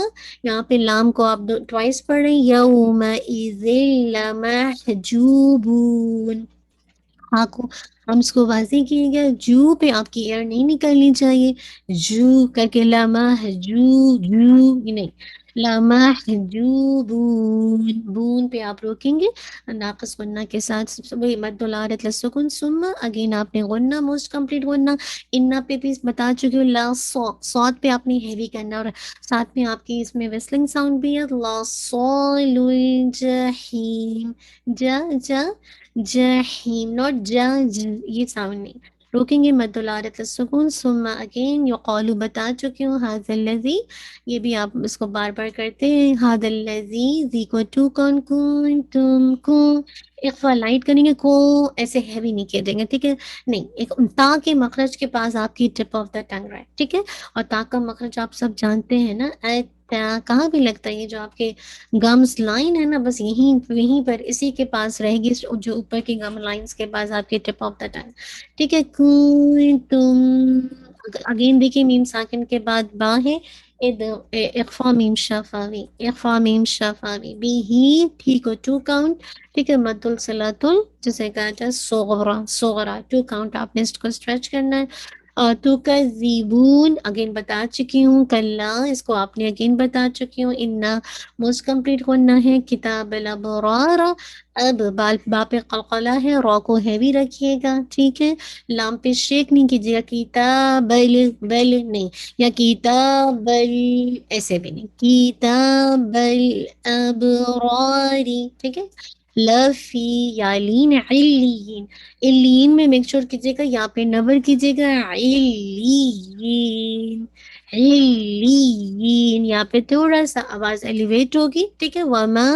یہاں پہ لام کو آپ ٹوائس پڑھ رہے ہیں. یوم ازل لمحجوبون، ہاں کو ہم اس کو واضح کیے گیا، جو پہ آپ کی ایئر نہیں نکلنی چاہیے، جو کر کے نہیں، لمحجوبون، بون پہ آپ روکیں گے ناقص غنہ کے ساتھ، مد العارض للسکون. ثم اگین آپ نے غنہ موسٹ کمپلیٹ غنہ، انا پہ بھی بتا چکے ہو. لا صاد پہ آپ نے ہیوی کرنا اور ساتھ میں آپ کی اس میں ویسلنگ ساؤنڈ بھی ہے. لا صال الجحیم، جا جا جہیم، نوٹ جا یہ ساؤنڈ نہیں، روکیں گے مد العارض للسکون. ثم اگین یقالو بتا چکی ہوں. ھذا الذی، یہ بھی آپ اس کو بار بار کرتے ہیں. ھذا الذی، زی کو 2 کون کنتم کو، اخفا لائٹ کریں گے، کو ایسے ہیوی نہیں کیا جائیں گے، ٹھیک ہے، نہیں، ایک تا کے مخرج کے پاس آپ کی ٹپ آف دا ٹنگ رہے، ٹھیک ہے. اور تا کا مخرج آپ سب جانتے ہیں نا، کہاں بھی لگتا ہے، یہ جو آپ کے گمس لائن ہے نا، بس یہیں پر اسی کے پاس رہے گی، جو اوپر کی گم لائنس کے پاس آپ کی ٹپ آف دا ٹنگ، ٹھیک ہے. تم اگین دیکھیے میم ساکن کے بعد با ہے، اخفا میم شفاوی، اخفا میم شفاوی، بی ہی، ٹھیک ہو 2 کاؤنٹ، ٹھیک ہے. مد الصلاتل جسے کہا جائے صغرا، صغرا 2 کاؤنٹ آپ نے اس کو اسٹریچ کرنا ہے. تو کا زیبون اگین بتا چکی ہوں. کلا اس کو آپ نے اگین بتا چکی ہوں. انا موسٹ کمپلیٹ ہونا ہے. کتاب الابرار، اب با پہ قلقلہ ہے، را کو ہیوی رکھیے گا، ٹھیک ہے. لام پہ شیک نہیں کیجیے گا، کتاب بل نہیں، یا کتاب ایسے بھی نہیں، کتاب الابراری، ٹھیک ہے. لفی یا لین علین، علین میں میک شور کیجیے گا، یہاں پہ نبر کیجیے گا، علین، علین، یہاں پہ تھوڑا سا آواز ایلیویٹ ہوگی، ٹھیک ہے. وما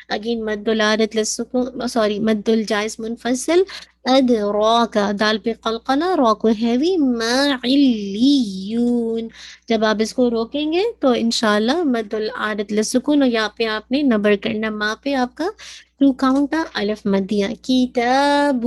اگین مد العارض للسکون، سوری مد الجائز منفصل. اد را کا دال پہ قلقلہ، را کو ہیوی. ما علیون، جب آپ اس کو روکیں گے تو انشاءاللہ مد العارض للسکون، اور یہاں پہ آپ نے نبر کرنا، ما پہ آپ کا 2 کاؤنٹ الف مدیہ. کتاب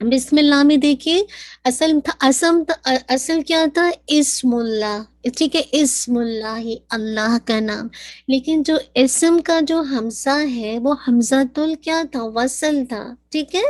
بسم اللہ میں دیکھیے اصل تھا، اصل کیا تھا؟ اسم اللہ، ٹھیک ہے، اسم اللہ، اللہ کا نام. لیکن جو اسم کا جو حمزہ ہے وہ حمزہ کیا تھا؟ وصل تھا، ٹھیک ہے،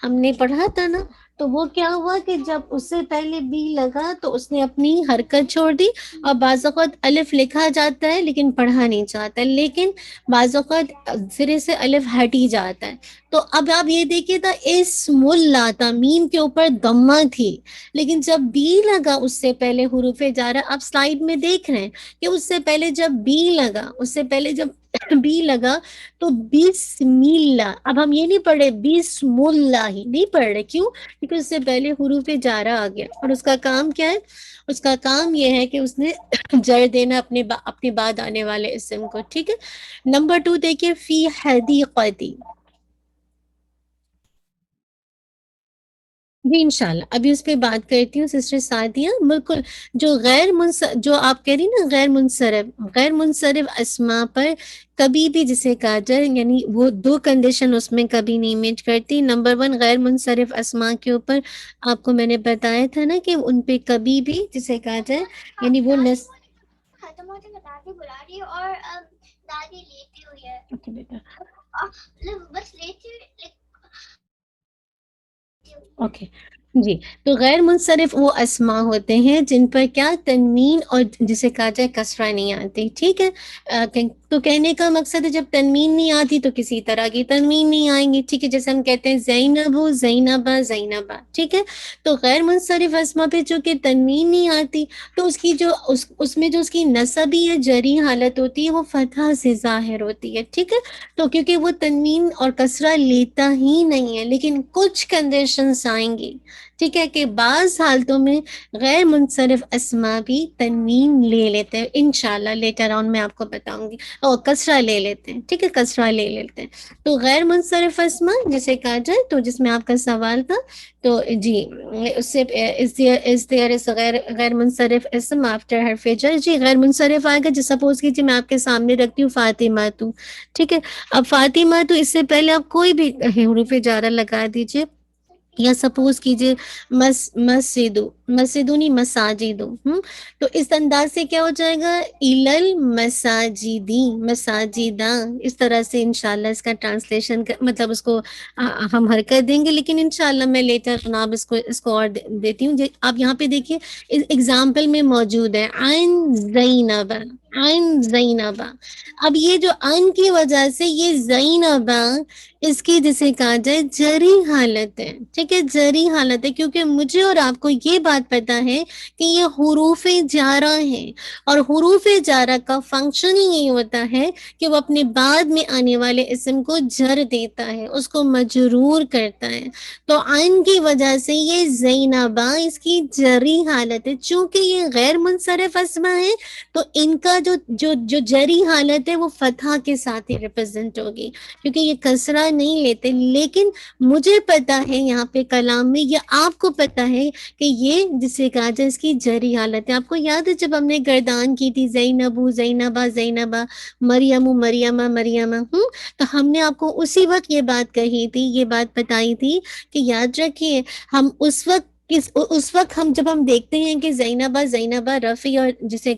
ہم نے پڑھا تھا نا. تو وہ کیا ہوا کہ جب اس سے پہلے بی لگا تو اس نے اپنی حرکت چھوڑ دی. اور بعض اوقات الف لکھا جاتا ہے لیکن پڑھا نہیں جاتا، لیکن بعض اوقات سرے سے الف ہٹ ہی جاتا ہے. تو اب آپ یہ دیکھیے تھا اسم اللہ تھا، میم کے اوپر دمہ تھی، لیکن جب بی لگا اس سے پہلے حروف جارہ، آپ سلائیڈ میں دیکھ رہے ہیں کہ اس سے پہلے جب بی لگا، اس سے پہلے جب بی لگا تو بسم اللہ. اب ہم یہ نہیں پڑھ رہے بسم اللہ ہی نہیں پڑھ رہے، کیوں؟ کیونکہ اس سے پہلے حروف جارہ آ گیا، اور اس کا کام کیا ہے؟ اس کا کام یہ ہے کہ اس نے جڑ دینا اپنے بعد آنے والے اسم کو، ٹھیک ہے. نمبر 2 دیکھیے فی حدیقتی. جی انشاءاللہ ابھی اس پہ بات کرتی ہوں سسٹر سعدیہ. بالکل، جو جو آپ کہہ رہی نا غیر منصرف اسما پر کبھی بھی جسے کہا جائے، یعنی وہ دو کنڈیشن اس میں کبھی نہیں میچ کرتی. نمبر 1 غیر منصرف اسما کے اوپر آپ کو میں نے بتایا تھا نا کہ ان پہ کبھی بھی جسے کہا جائے، یعنی وہ ختم ہوتے میں دادی بلا رہی ہے اور دادی لیٹی ہوئی ہے. اوکے بیٹا، بس لیٹی. اوکے جی. تو غیر منصرف وہ اسما ہوتے ہیں جن پر کیا تنوین اور جسے کہا جائے کسرہ نہیں آتی، ٹھیک ہے. تو کہنے کا مقصد ہے جب تنوین نہیں آتی تو کسی طرح کی تنوین نہیں آئیں گی، ٹھیک ہے. جیسے ہم کہتے ہیں زینب، زینبا، زینبا، ٹھیک ہے. تو غیر منصرف اسما پہ چونکہ تنوین نہیں آتی تو اس کی جو اس میں جو اس کی نصبی یا جری حالت ہوتی ہے وہ فتحہ سے ظاہر ہوتی ہے، ٹھیک ہے. تو کیونکہ وہ تنوین اور کسرہ لیتا ہی نہیں ہے، لیکن کچھ کنڈیشنز آئیں گی، ٹھیک ہے، کہ بعض حالتوں میں غیر منصرف اسما بھی تنوین لے لیتے ہیں. انشاءاللہ لیٹر آن میں آپ کو بتاؤں گی. اور کسرہ لے لیتے ہیں، ٹھیک ہے، کسرہ لے لیتے ہیں. تو غیر منصرف اسما جسے کہا جائے، تو جس میں آپ کا سوال تھا، تو جی اس سے غیر منصرف اسم آفٹر حرف جر، جی غیر منصرف آئے گا. جس سپوز کیجیے میں آپ کے سامنے رکھتی ہوں فاطمہ تو، ٹھیک ہے. اب فاطمہ تو اس سے پہلے آپ کوئی بھی حروف جارہ لگا دیجیے، یا سپوز کیجیے مسجدونی مساجدو، تو اس انداز سے کیا ہو جائے گا؟ الل مساجدی، مساجدہ. اس طرح سے انشاءاللہ اس کا ٹرانسلیشن مطلب اس کو ہم حرکت دیں گے، لیکن انشاءاللہ میں لیٹر جناب اس کو اور دیتی ہوں. آپ یہاں پہ دیکھیے اگزامپل میں موجود ہے عین زینب، عین زینبہ. اب یہ جو عین کی وجہ سے یہ زینبہ اس کی جسے کہا جائے جری حالت ہے، ٹھیک ہے، جری حالت ہے. کیونکہ مجھے اور آپ کو یہ بات پتا ہے کہ یہ حروف جارہ ہیں، اور حروف جارہ کا فنکشن ہی یہی ہوتا ہے کہ وہ اپنے بعد میں آنے والے اسم کو جر دیتا ہے، اس کو مجرور کرتا ہے. تو عین کی وجہ سے یہ زینبہ اس کی جری حالت ہے. چونکہ یہ غیر منصرف اسما ہے تو ان کا جو جری حالت ہے وہ فتحہ کے ساتھ ہی ریپرزینٹ ہوگی، کیونکہ یہ کسرہ نہیں لیتے. لیکن مجھے پتا ہے یہاں پہ کلام میں، یا آپ کو پتا ہے کہ یہ جسے کہا جائے اس کی جری حالت ہے. آپ کو یاد ہے جب ہم نے گردان کی تھی زینبو زینبا زینبا، مریم مریمہ مریمہ، تو ہم نے آپ کو اسی وقت یہ بات کہی تھی، یہ بات بتائی تھی کہ یاد رکھیے ہم اس وقت جب ہم دیکھتے ہیں کہ زینبہ زینبہ رفعی اور جسے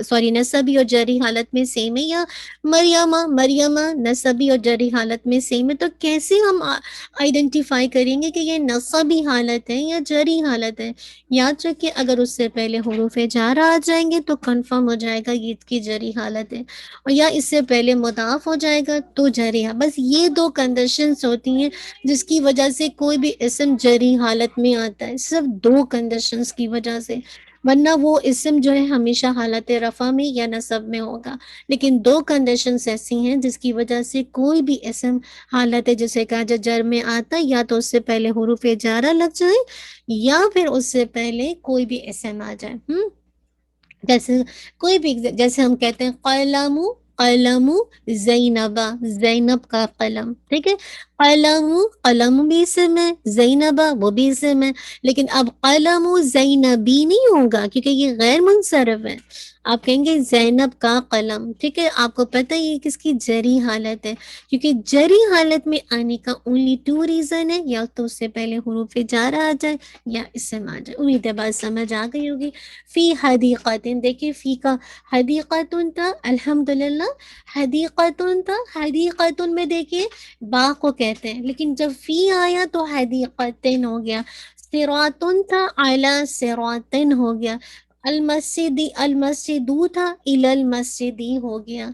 سوری نصبی اور جری حالت میں سیم ہے، یا مریمہ مریمہ نصبی اور جری حالت میں سیم ہے، تو کیسے ہم آئیڈینٹیفائی کریں گے کہ یہ نصبی حالت ہے یا جری حالت ہے؟ یاد رکھیے اگر اس سے پہلے حروف جارہ آ جائیں گے تو کنفرم ہو جائے گا یہ کی جری حالت ہے، اور یا اس سے پہلے مضاف ہو جائے گا تو جری. بس یہ دو کنڈیشنز ہوتی ہیں جس کی وجہ سے کوئی بھی اسم جری حالت میں آتا ہے، صرف دو کنڈیشنز کی وجہ سے، ورنہ وہ اسم جو ہے ہمیشہ حالت رفع میں یا نصب میں ہوگا. لیکن دو کنڈیشنز ایسی ہیں جس کی وجہ سے کوئی بھی اسم حالت جسے کہا جائے جر میں آتا ہے، یا تو اس سے پہلے حروف جارہ لگ جائے یا پھر اس سے پہلے کوئی بھی اسم آ جائے. جیسے کوئی بھی، جیسے ہم کہتے ہیں قلم، قلم زینبہ، زینب کا قلم، ٹھیک ہے. قلم، قلم بھی اسم ہے، زینبہ وہ بھی اسم ہے، لیکن اب قلم زینبی نہیں ہوگا کیونکہ یہ غیر منصرف ہے، آپ کہیں گے زینب کا قلم، ٹھیک ہے؟ آپ کو پتہ یہ کس کی جری حالت ہے، کیونکہ جری حالت میں آنے کا اونلی ٹو ریزن ہے، یا تو اس سے پہلے حروف جارہ آ جائے یا اسم آ جائے۔ امید ہے بات سمجھ آ گئی ہوگی۔ فی حدیقتن، دیکھیے فی کا حدیقتن تھا، الحمدللہ حدیقتن تھا، حدیقتن میں دیکھیے با کو کہتے ہیں، لیکن جب فی آیا تو حدیقتن ہو گیا، صراطن تھا اعلی صراطن ہو گیا، المسجدی المسجدو تھا الی المسجدی ہو گیا،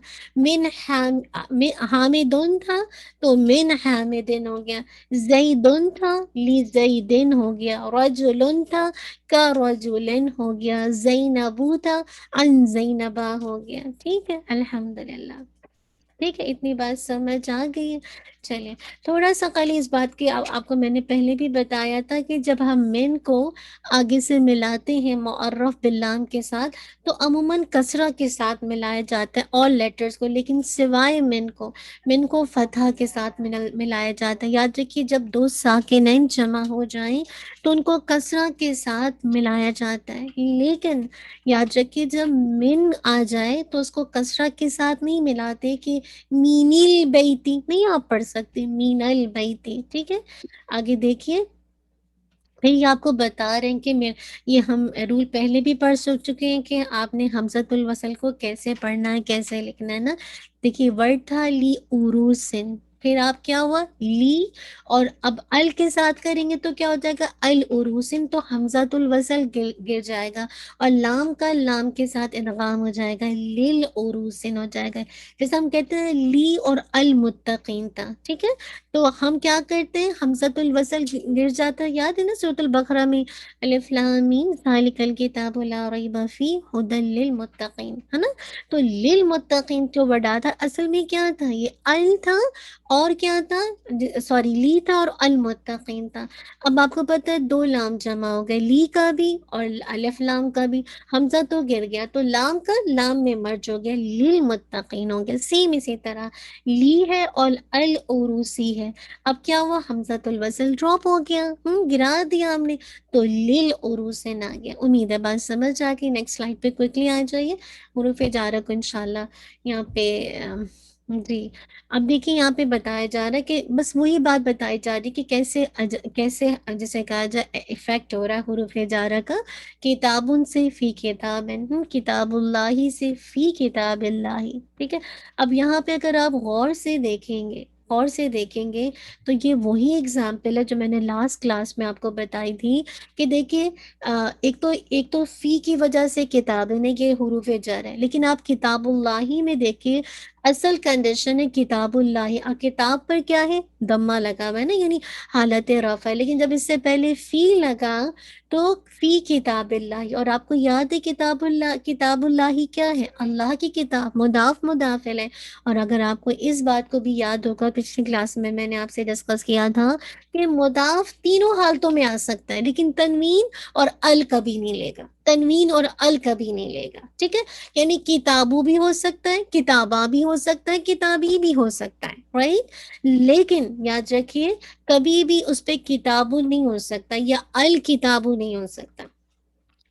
حامدن تھا تو من حامدن ہو گیا، زیدن تھا لی زیدن ہو گیا، رجلن تھا کا رجلن ہو گیا، زینبو تھا ان زینبا ہو گیا، ٹھیک ہے؟ الحمدللہ، ٹھیک ہے؟ اتنی بات سمجھ آ گئی ہے؟ چلیں تھوڑا سا خالی اس بات کی آپ کو میں نے پہلے بھی بتایا تھا کہ جب ہم من کو آگے سے ملاتے ہیں معرف باللام کے ساتھ تو عموماً کسرہ کے ساتھ ملایا جاتا ہے آل لیٹرز کو، لیکن سوائے من کو فتح کے ساتھ ملایا جاتا ہے۔ یاد رکھیے جب دو ساکنین جمع ہو جائیں تو ان کو کسرہ کے ساتھ ملایا جاتا ہے، لیکن یاد رکھیے جب من آ جائے تو اس کو کسرہ کے ساتھ نہیں ملاتے کہ مین البیتی نہیں آپ پڑھ سکتے، مین البیتی، ٹھیک ہے؟ آگے دیکھیے، پھر یہ آپ کو بتا رہے ہیں کہ یہ ہم رول پہلے بھی پڑھ چکے ہیں کہ آپ نے حمزۃ الوصل کو کیسے پڑھنا ہے، کیسے لکھنا ہے نا۔ دیکھیے ورڈ تھا لی عروسن، پھر آپ کیا ہوا لی، اور اب ال کے ساتھ کریں گے تو کیا ہو جائے گا العروسن، تو حمزۃ الوصل گر جائے گا، اور لام کا لام کے ساتھ ادغام ہو جائے گا، للعروسن ہو جائے گا، جیسے ہم کہتے ہیں لی اور المتقین تھا، ٹھیک ہے؟ تو ہم کیا کرتے ہیں حمزۃ الوصل گر جاتا ہے، یاد ہے نا سورۃ البقرہ میں الف لام میم ذالک الکتاب لا ریب فیہ ھدی للمتقین، ہے نا؟ تو للمتقین جو وڈا تھا اصل میں کیا تھا، یہ ال تھا اور کیا تھا، سوری لی تھا اور المتقین تھا۔ اب آپ کو پتہ ہے دو لام جمع ہو گئے، لی کا بھی اور الف لام کا بھی، حمزہ تو گر گیا تو لام کا لام میں مرج ہو گیا، للمتقین ہو گیا، سیم اسی طرح لی ہے اور العروسی ہے، اب کیا ہوا حمزۃ الوصل ڈراپ ہو گیا، گرا دیا ہم نے، تو للعروسن آ گیا۔ امید ہے بات سمجھ آ گئی۔ نیکسٹ سلائڈ پہ کوئکلی آ جائیے، حروف جارہ کو انشاءاللہ یہاں پہ جی اب دیکھیں یہاں پہ بتایا جا رہا ہے کہ بس وہی بات بتائی جا رہی کہ کیسے جسے کہا جائے افیکٹ ہو رہا ہے حروف جارہ کا، کتابن سے فی کتابن، کتاب اللہ سے فی کتاب اللہ، ٹھیک ہے؟ اب یہاں پہ اگر آپ غور سے دیکھیں گے تو یہ وہی اگزامپل ہے جو میں نے لاسٹ کلاس میں آپ کو بتائی تھی کہ دیکھیے ایک تو فی کی وجہ سے کتاب نے یہ حروف جر ہے، لیکن آپ کتاب اللہ میں دیکھیے اصل کنڈیشن ہے کتاب اللہ، اور کتاب پر کیا ہے دمہ لگا ہوا ہے نا، یعنی حالت رفع ہے، لیکن جب اس سے پہلے فی لگا تو فی کتاب اللہ، اور آپ کو یاد ہے کتاب اللہ کیا ہے، اللہ کی کتاب، مضاف مضاف الیہ۔ اور اگر آپ کو اس بات کو بھی یاد ہوگا پچھلی کلاس میں نے آپ سے ڈسکس کیا تھا کہ مضاف تینوں حالتوں میں آ سکتا ہے، لیکن تنوین اور ال کبھی نہیں لے گا، تنوین اور ال کبھی نہیں لے گا، ٹھیک ہے؟ یعنی کتابوں بھی ہو سکتا ہے، کتابہ بھی ہو سکتا ہے، کتابی بھی ہو سکتا ہے، رائٹ؟ لیکن یاد رکھیے کبھی بھی اس پہ کتابوں نہیں ہو سکتا یا الکتابوں نہیں ہو سکتا،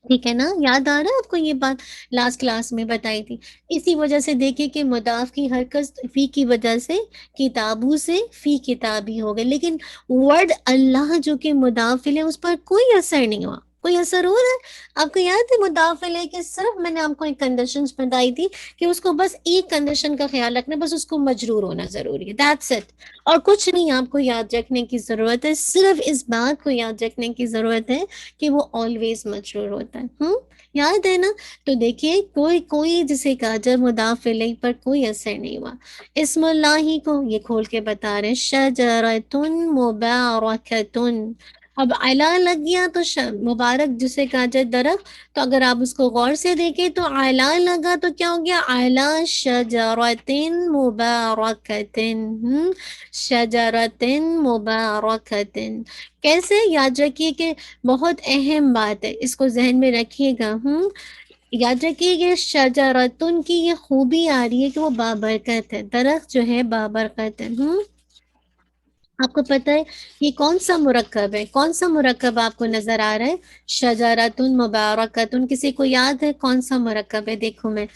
ٹھیک ہے نا؟ یاد آ رہا ہے آپ کو یہ بات لاسٹ کلاس میں بتائی تھی؟ اسی وجہ سے دیکھیں کہ مضاف کی حرکت فی کی وجہ سے کتابوں سے فی کتابی ہو گئے، لیکن ورڈ اللہ جو کہ مضاف ہے اس پر کوئی اثر نہیں ہوا، کوئی اثر ہو رہا ہے؟ آپ کو یاد ہے مضاف ہے کہ صرف میں نے آپ کو ایک کنڈیشن بتائی تھی کہ اس کو بس ایک کنڈیشن کا خیال رکھنا، بس اس کو مجرور ہونا ضروری ہے، دیٹس اٹ، اور کچھ نہیں آپ کو یاد رکھنے کی ضرورت ہے، صرف اس بات کو یاد رکھنے کی ضرورت ہے کہ وہ آلویز مجرور ہوتا ہے، یاد ہے نا؟ تو دیکھیے کوئی جسے کہا جائے مضاف الیہ پر کوئی اثر نہیں ہوا۔ اسم اللہ کو یہ کھول کے بتا رہے شجرۃ مبارکۃ، اب علا لگ گیا تو مبارک جسے کہا جائے درخت، تو اگر آپ اس کو غور سے دیکھیں تو علا لگا تو کیا ہو گیا علا شجرۃ مبارکۃ، شجرۃ مبارکۃ، کیسے؟ یاد رکھیے کہ بہت اہم بات ہے، اس کو ذہن میں رکھیے گا، یاد رکھیے کہ شجرتن کی یہ خوبی آ رہی ہے کہ وہ بابرکت ہے، درخت جو ہے بابرکت ہے، آپ کو پتہ ہے یہ کون سا مرکب ہے؟ کون سا مرکب آپ کو نظر آ رہا ہے؟ شجرۃ مبارکۃ. کسی کو یاد ہے کون سا مرکب ہے؟ دیکھو میں،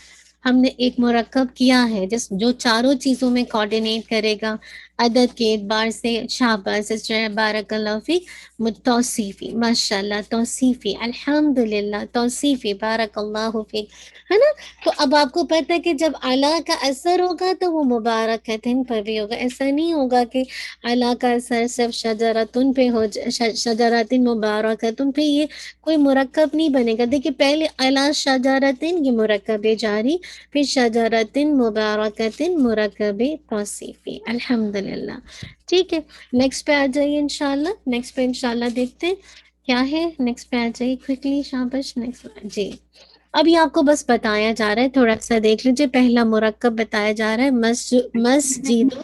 ہم نے ایک مرکب کیا ہے جو چاروں چیزوں میں کوآرڈینیٹ کرے گا عدد کے اعتبار سے. شاباش سسٹر، بارک اللہ فیک. توصیفی، ماشاء اللہ، توصیفی، الحمدللہ، توصیفی، بارک اللہ فیک، ہے نا. تو اب آپ کو پتہ ہے کہ جب اللہ کا اثر ہوگا تو وہ مبارکتن پر بھی ہوگا. ایسا نہیں ہوگا کہ اللہ کا اثر صرف شجراتن پہ ہو شجراتن مبارکتن پہ، یہ کوئی مرکب نہیں بنے گا. دیکھیے پہلے اللہ شجراتن، یہ مرکب جاری، پھر شجراتن مبارکتن مرکب توصیفی. الحمدللہ. ٹھیک ہے، نیکسٹ پہ آ جائیے انشاءاللہ. نیکسٹ پہ انشاءاللہ دیکھتے ہیں کیا ہے. نیکسٹ پہ آ جائیے کوئکلی، شاباش. نیکسٹ جی، ابھی آپ کو بس بتایا جا رہا ہے، تھوڑا سا دیکھ لیجیے. پہلا مرکب بتایا جا رہا ہے مسجد.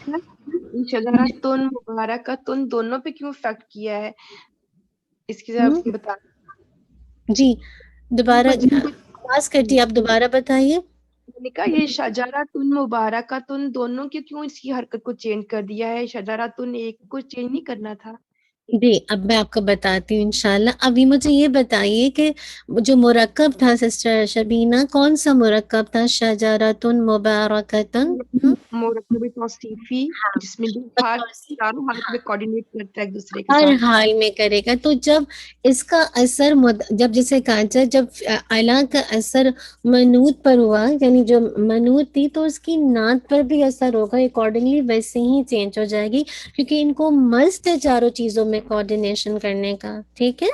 شجراتن مبارکتن دونوں پہ کیوں افیکٹ کیا ہے اس کی ذرا بتا. جی دوبارہ آواز کٹی، آپ دوبارہ بتائیے. میں نے کہا یہ شجراتن مبارکتن دونوں کی کیوں اس کی حرکت کو چینج کر دیا ہے؟ شجراتن ایک کو چینج نہیں کرنا تھا. جی اب میں آپ کو بتاتی ہوں انشاءاللہ. ابھی مجھے یہ بتائیے کہ جو مرکب تھا سسٹر شبینہ، کون سا مرکب تھا؟ شجراتن مبارکتن. مرکب توصیفی، جس میں ہر چاروں حالت میں کوآرڈینیٹ کرتا ہے ایک دوسرے کے ہر ساتھ. حال میں کرے گا. تو جب اس کا اثر جب جسے کہا جائے جب اللہ کا اثر منوط پر ہوا، یعنی جو منوط تھی تو اس کی نعت پر بھی اثر ہوگا اکارڈنگلی، ویسے ہی چینج ہو جائے گی، کیونکہ ان کو مست ہے چاروں چیزوں میں کوآرڈینیشن کرنے کا. ٹھیک ہے،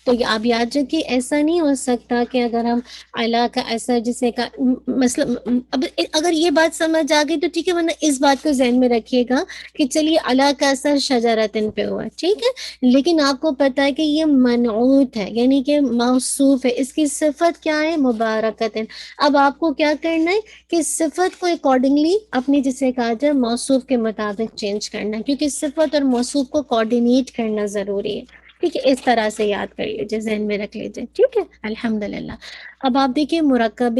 تو آپ یاد رکھیے ایسا نہیں ہو سکتا کہ اگر ہم اللہ کا اثر جسے کا مثلا، اب اگر یہ بات سمجھ آ گئی تو ٹھیک ہے، ورنہ اس بات کو ذہن میں رکھیے گا کہ چلیے اللہ کا اثر شجراتن پہ ہوا، ٹھیک ہے، لیکن آپ کو پتا ہے کہ یہ منعوت ہے، یعنی کہ موصوف ہے. اس کی صفت کیا ہے؟ مبارکتن. اب آپ کو کیا کرنا ہے کہ صفت کو اکارڈنگلی اپنی جسے کہا جائے موصوف کے مطابق چینج کرنا ہے، کیونکہ صفت اور موصوف کو کوآرڈینیٹ کرنا ضروری ہے. ٹھیک ہے، اس طرح سے یاد کر لیجیے، ذہن میں رکھ لیجیے. ٹھیک ہے، الحمدللہ. اب آپ دیکھیے مرکب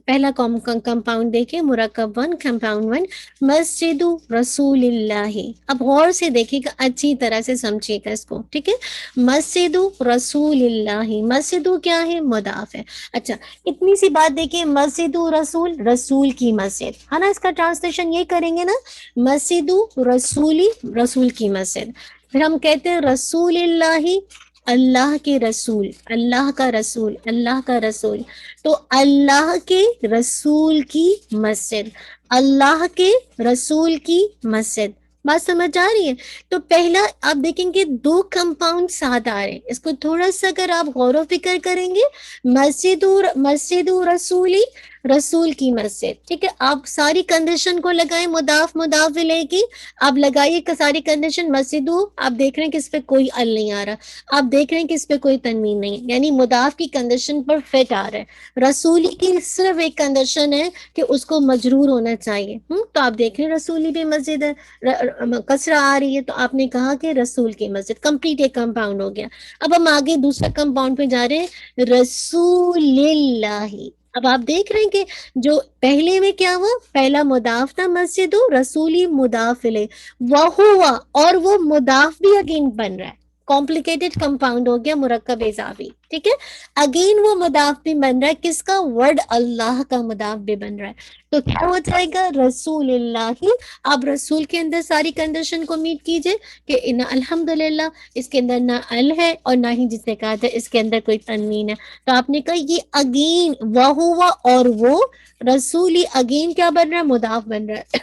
پہلا کمپاؤنڈ دیکھیے، مرکب 1 کمپاؤنڈ 1 مسجد رسول اللہ. اب غور سے دیکھیے گا، اچھی طرح سے سمجھیے گا اس کو. ٹھیک ہے، مسجد رسول اللہ. مسجد کیا ہے؟ مضاف ہے. اچھا اتنی سی بات دیکھیے، مسجد رسول، رسول کی مسجد ہے نا. اس کا ٹرانسلیشن یہ کریں گے نا، مسجد رسولی، رسول کی مسجد. پھر ہم کہتے ہیں رسول اللہ، اللہ کے رسول، اللہ کا رسول، اللہ کا رسول. تو اللہ کے رسول کی مسجد، اللہ کے رسول کی مسجد. بات سمجھ آ رہی ہے؟ تو پہلا آپ دیکھیں گے 2 کمپاؤنڈ ساتھ آ رہے ہیں. اس کو تھوڑا سا اگر آپ غور و فکر کریں گے، مسجد رسولی، رسول کی مسجد. ٹھیک ہے، آپ ساری کنڈیشن کو لگائیں، مضاف مضاف الیہ کی آپ لگائیے ساری کنڈیشن. مسجد آپ دیکھ رہے ہیں کہ اس پہ کوئی ال نہیں آ رہا، آپ دیکھ رہے ہیں کہ اس پہ کوئی تنوین نہیں، یعنی مضاف کی کنڈیشن پر فٹ آ رہا ہے. رسولی کی صرف ایک کنڈیشن ہے کہ اس کو مجرور ہونا چاہیے. تو آپ دیکھ رہے ہیں رسولی بھی مسجد ہے، کسرہ آ رہی ہے، تو آپ نے کہا کہ رسول کی مسجد. کمپلیٹ ایک کمپاؤنڈ ہو گیا. اب ہم آگے دوسرا کمپاؤنڈ پہ جا رہے ہیں، رسول اللہ. اب آپ دیکھ رہے ہیں کہ جو پہلے میں کیا ہوا، پہلا مضاف تھا مسجد، رسولی مضاف الیہ، وہوا، اور وہ مضاف بھی اگین بن رہا ہے. کمپلیکیٹڈ کمپاؤنڈ ہو گیا، مرکب اضافی. ٹھیک ہے، اگین وہ مضاف بھی بن رہا ہے، کس کا؟ ورڈ اللہ کا مضاف بھی بن رہا ہے. تو کیا ہو جائے گا؟ رسول اللہ. آپ رسول کے اندر ساری کنڈیشن کو میٹ کیجئے کہ الحمدللہ اس کے اندر نہ ال ہے اور نہ ہی جسے کہا جائے اس کے اندر کوئی تنوین ہے. تو آپ نے کہا یہ اگین وہوا اور وہ، رسولی اگین کیا بن رہا ہے؟ مضاف بن رہا ہے،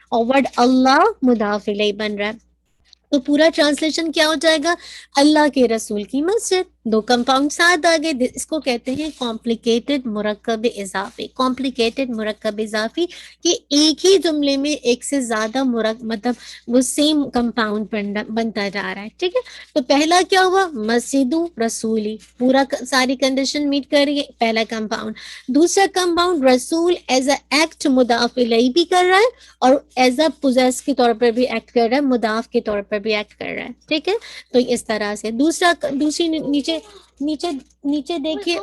اور ورڈ اللہ مضاف الیہ بن رہا ہے. تو پورا ٹرانسلیشن کیا ہو جائے گا؟ اللہ کے رسول کی مسجد. 2 کمپاؤنڈ ساتھ آگے، اس کو کہتے ہیں کمپلیکیٹڈ مرکب اضافی. کمپلیکیٹڈ مرکب اضافی کہ ایک ہی جملے میں ایک سے زیادہ مطلب وہ سیم کمپاؤنڈ بنتا جا رہا ہے. ٹھیک ہے، تو پہلا کیا ہوا؟ مسجد رسولی، پورا ساری کنڈیشن میٹ کر رہی ہے، پہلا کمپاؤنڈ. دوسرا کمپاؤنڈ رسول ایز اے ایکٹ مضاف الیہ بھی کر رہا ہے اور ایز اے پوزیس کے طور پر بھی ایکٹ کر رہا ہے، مضاف کے طور پر بھی ایکٹ کر رہا ہے. ٹھیک ہے، تو اس طرح سے دوسری نیچے نیچے نیچے دیکھیے،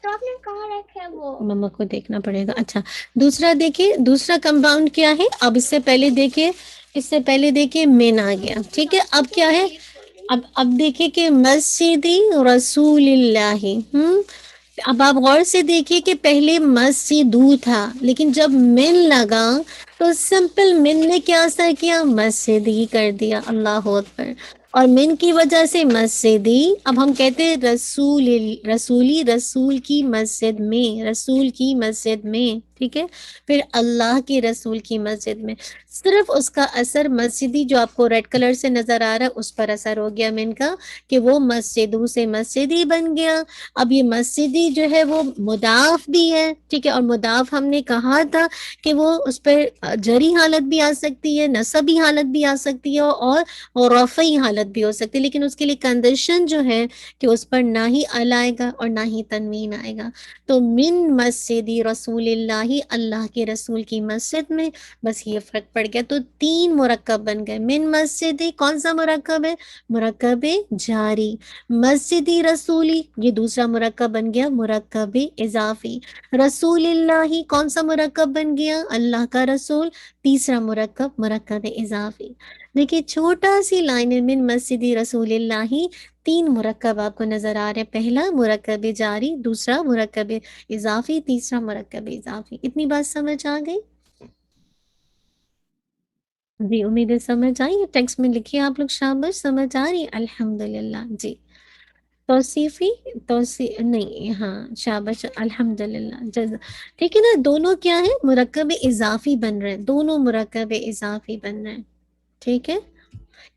چاکلیٹ کہاں رکھے وہ مما کو دیکھنا پڑے گا. اچھا دوسرا دیکھیے, دوسرا کمپاؤنڈ کیا ہے. اب اس سے پہلے دیکھیے مین آ گیا. ٹھیک ہے, اب کیا ہے, اب دیکھیے کہ مسجد رسول اللہ. اب آپ غور سے دیکھیے کہ پہلے مسجد تھا, لیکن جب من لگا تو سمپل من نے کیا اثر کیا, مسجد ہی کر دیا. اللہ اکبر. اور من کی وجہ سے مسجدی. اب ہم کہتے ہیں رسول کی مسجد میں, رسول کی مسجد میں. ٹھیک ہے, پھر اللہ کے رسول کی مسجد میں. صرف اس کا اثر مسجدی جو آپ کو ریڈ کلر سے نظر آ رہا ہے اس پر اثر ہو گیا من کا, کہ وہ مسجدوں سے مسجدی بن گیا. اب یہ مسجدی جو ہے وہ مضاف بھی ہے. ٹھیک ہے, اور مضاف ہم نے کہا تھا کہ وہ اس پر جری حالت بھی آ سکتی ہے, نصبی حالت بھی آ سکتی ہے, اور رفعی حالت بھی ہو سکتی ہے. لیکن اس کے لیے کنڈیشن جو ہے کہ اس پر نہ ہی ال آئے گا اور نہ ہی تنوین آئے گا. تو من مسجدی رسول اللہ, اللہ کے رسول کی مسجد میں. بس یہ فرق پڑ گیا. تو 3 مرکب بن گئے. من مسجدی کون سا مرکب ہے, مرکب جاری. مسجدی رسولی یہ دوسرا مرکب بن گیا, مرکب اضافی. رسول اللہ کون سا مرکب بن گیا, اللہ کا رسول, تیسرا مرکب مرکب اضافی. دیکھیے چھوٹا سی لائن, من مسجدی رسول اللہ, 3 مرکب آپ کو نظر آ رہے. پہلا مرکب جاری, دوسرا مرکب اضافی, تیسرا مرکب اضافی. اتنی بات سمجھ آ گئی؟ جی امید ہے سمجھ آئی. ٹیکسٹ میں لکھیے آپ لوگ, شاباش, سمجھ آ رہی, الحمدللہ. جی توصیفی نہیں, ہاں شاباش, الحمدللہ. ٹھیک ہے نا, دونوں کیا ہے, مرکب اضافی بن رہے ہیں, دونوں مرکب اضافی بن رہے ہیں. ٹھیک ہے,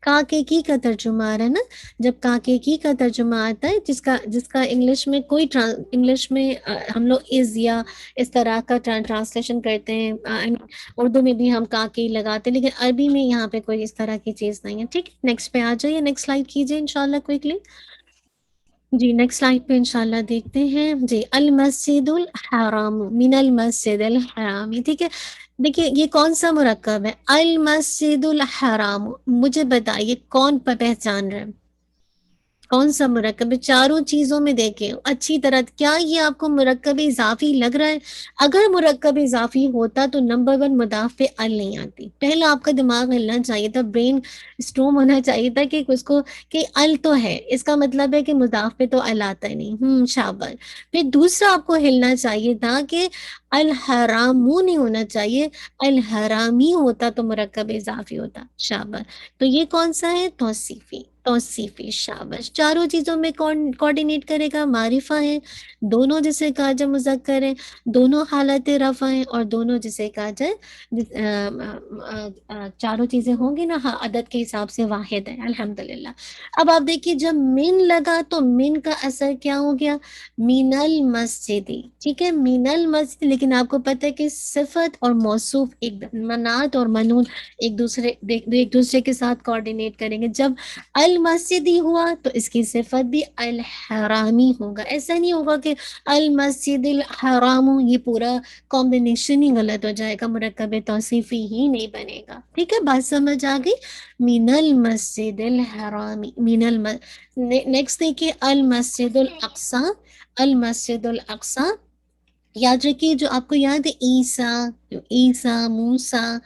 کاکے کی کا ترجمہ آ رہا ہے نا. جب کاکے کی کا ترجمہ آتا ہے, جس کا انگلش میں انگلش میں ہم لوگ از یا اس طرح کا ٹرانسلیشن کرتے ہیں. اردو میں بھی ہم کاکے لگاتے ہیں, لیکن عربی میں یہاں پہ کوئی اس طرح کی چیز نہیں ہے. ٹھیک ہے, نیکسٹ پہ آ جائیے, نیکسٹ سلائڈ کیجیے انشاءاللہ کوئکلی. جی نیکسٹ سلائڈ پہ انشاءاللہ دیکھتے ہیں. جی المسجد الحرام, من المسجد الحرام. ٹھیک ہے, دیکھیے یہ کون سا مرکب ہے, المسجد الحرام. مجھے بتائیے کون پہچان رہے, کون سا مرکب ہے؟ چاروں چیزوں میں دیکھیں اچھی طرح, کیا یہ آپ کو مرکب اضافی لگ رہا ہے؟ اگر مرکب اضافی ہوتا تو نمبر 1 مضاف پہ ال نہیں آتی. پہلا آپ کا دماغ ہلنا چاہیے تھا, برین اسٹروم ہونا چاہیے تھا کہ اس کو کہ ال تو ہے, اس کا مطلب ہے کہ مضاف پہ تو ال آتا ہی نہیں. شاباش. پھر دوسرا آپ کو ہلنا چاہیے تھا کہ الحرامو نہیں ہونا چاہیے, الحرامی ہوتا تو مرکب اضافی ہوتا. شاباش. تو یہ کون سا ہے, توصیفی. شاباش. چاروں چیزوں میں کوارڈینیٹ کرے گا, معرفہ ہے, دونوں جسے کہا جائے مذکر ہے, دونوں حالت رفع ہیں, اور دونوں جسے کہا جائے چاروں چیزیں ہوں گی نا, عدد کے حساب سے واحد ہے. الحمدللہ. اب آپ دیکھیے جب من لگا تو من کا اثر کیا ہو گیا, من المسجدی. ٹھیک ہے, من المسجد. لیکن آپ کو پتہ ہے کہ صفت اور موصوف منات اور منون ایک دوسرے کے ساتھ کوارڈینیٹ کریں گے. جب المسجدی ہوا تو اس کی صفت بھی الحرامی ہوگا. ایسا نہیں ہوگا کہ المسجد الحرام, یہ پورا کمبینیشن ہی غلط ہو جائے گا, مرکب توصیفی ہی نہیں بنے گا. ٹھیک ہے, بات سمجھ آ گئی. من المسجد الحرامی, نیکسٹ دیکھیے المسجد الاقصی. المسجد الاقصی یاد رکھیے, جو آپ کو یاد ہے عیسیٰ موسیٰ,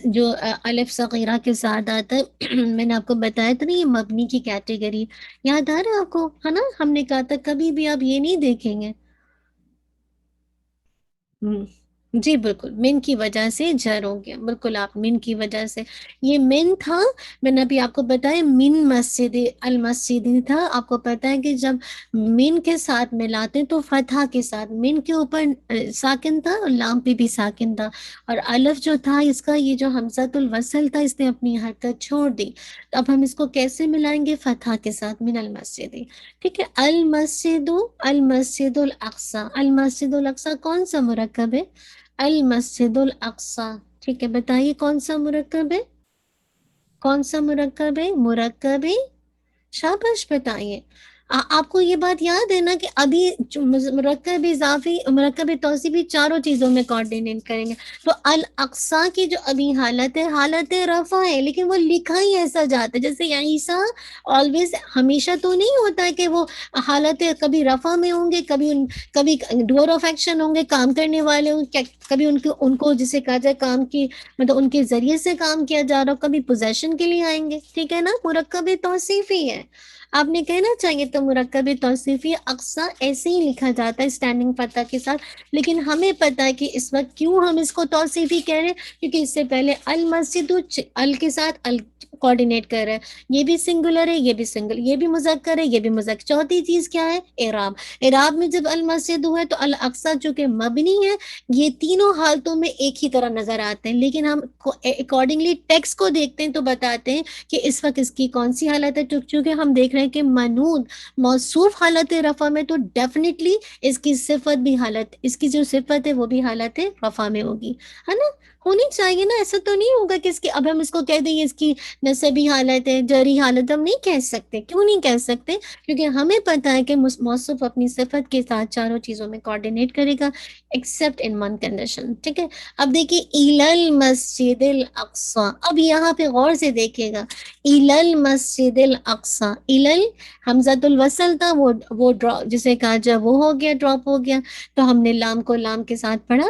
جو الف صغیرہ کے ساتھ آتا ہے, میں نے آپ کو بتایا تھا نا یہ مبنی کی کیٹیگری, یاد آ رہا ہے آپ کو, ہے نا. ہم نے کہا تھا کبھی بھی آپ یہ نہیں دیکھیں گے. جی بالکل, من کی وجہ سے جر ہو گیا. بالکل, آپ من کی وجہ سے, یہ من تھا, میں نے ابھی آپ کو بتایا من مسجد المسجد تھا. آپ کو پتا ہے کہ جب من کے ساتھ ملاتے تو فتحہ کے ساتھ, من کے اوپر ساکن تھا اور لام پہ بھی ساکن تھا, اور الف جو تھا اس کا, یہ جو حمزۃ الوصل تھا, اس نے اپنی حرکت چھوڑ دی. تو اب ہم اس کو کیسے ملائیں گے, فتحہ کے ساتھ, من المسجد. ٹھیک ہے, المسجد الاقصی. المسجد الاقصی کون سا مرکب ہے, المسجد الاقصی. ٹھیک ہے, بتائیے کون سا مرکب ہے, کون سا مرکب ہے, مرکب, شاباش بتائیے, آپ کو یہ بات یاد ہے نا کہ ابھی مرکب اضافی مرکب توصیفی چاروں چیزوں میں کوآرڈینیٹ کریں گے. تو الاقصی کی جو ابھی حالت رفع ہے، لیکن وہ لکھا ہی ایسا جاتا ہے جیسے عیسیٰ آلویز، ہمیشہ تو نہیں ہوتا ہے کہ وہ حالت کبھی رفع میں ہوں گے، کبھی ڈور آف ایکشن ہوں گے، کام کرنے والے ہوں گے، کبھی ان کو جسے کہا جائے کام کی مطلب ان کے ذریعے سے کام کیا جا رہا ہو، کبھی پوزیشن کے لیے آئیں گے. ٹھیک ہے نا، مرکب توصیفی ہے. آپ نے کہنا چاہیے تو مرکب توصیفی اقصی ایسے ہی لکھا جاتا ہے اسٹینڈنگ فتح کے ساتھ. لیکن ہمیں پتہ ہے کہ اس وقت کیوں ہم اس کو توصیفی کہہ رہے ہیں، کیونکہ اس سے پہلے المسجد ال کے ساتھ ال کوآرڈینیٹ کر رہا ہے. یہ بھی سنگولر ہے، یہ بھی سنگل، یہ بھی مذکر ہے، یہ بھی مذکر. چوتھی چیز کیا ہے؟ اعراب. اعراب میں جب المسجد ہوا ہے تو الاقصی جو کہ مبنی ہے، یہ تینوں حالتوں میں ایک ہی طرح نظر آتے ہیں. لیکن ہم اکارڈنگلی ٹیکسٹ کو دیکھتے ہیں تو بتاتے ہیں کہ اس وقت اس کی کون سی حالت ہے. چونکہ ہم دیکھ رہے ہیں کہ منود موصوف حالت رفع میں، تو ڈیفینیٹلی اس کی صفت بھی اس کی جو صفت ہے وہ بھی حالت رفع میں ہوگی، ہے نا، ہونی چاہیے نا. ایسا تو نہیں ہوگا کہ اس کی اب ہم اس کو کہہ دیں اس کی نسبی حالت ہے، جری حالت. ہم نہیں کہہ سکتے. کیوں نہیں کہہ سکتے؟ کیونکہ ہمیں پتہ ہے کہ موصوف اپنی صفت کے ساتھ چاروں چیزوں میں کوآرڈینیٹ کرے گا ایکسیپٹ ان ون کنڈیشن. ٹھیک ہے، اب دیکھیے الى المسجد الاقصی. اب یہاں پہ غور سے دیکھیے گا، الى المسجد الاقصی، الى حمزۃ الوصل تھا، وہ جسے کہا جائے وہ ہو گیا، ڈراپ ہو گیا. تو ہم نے لام کو لام کے ساتھ پڑھا.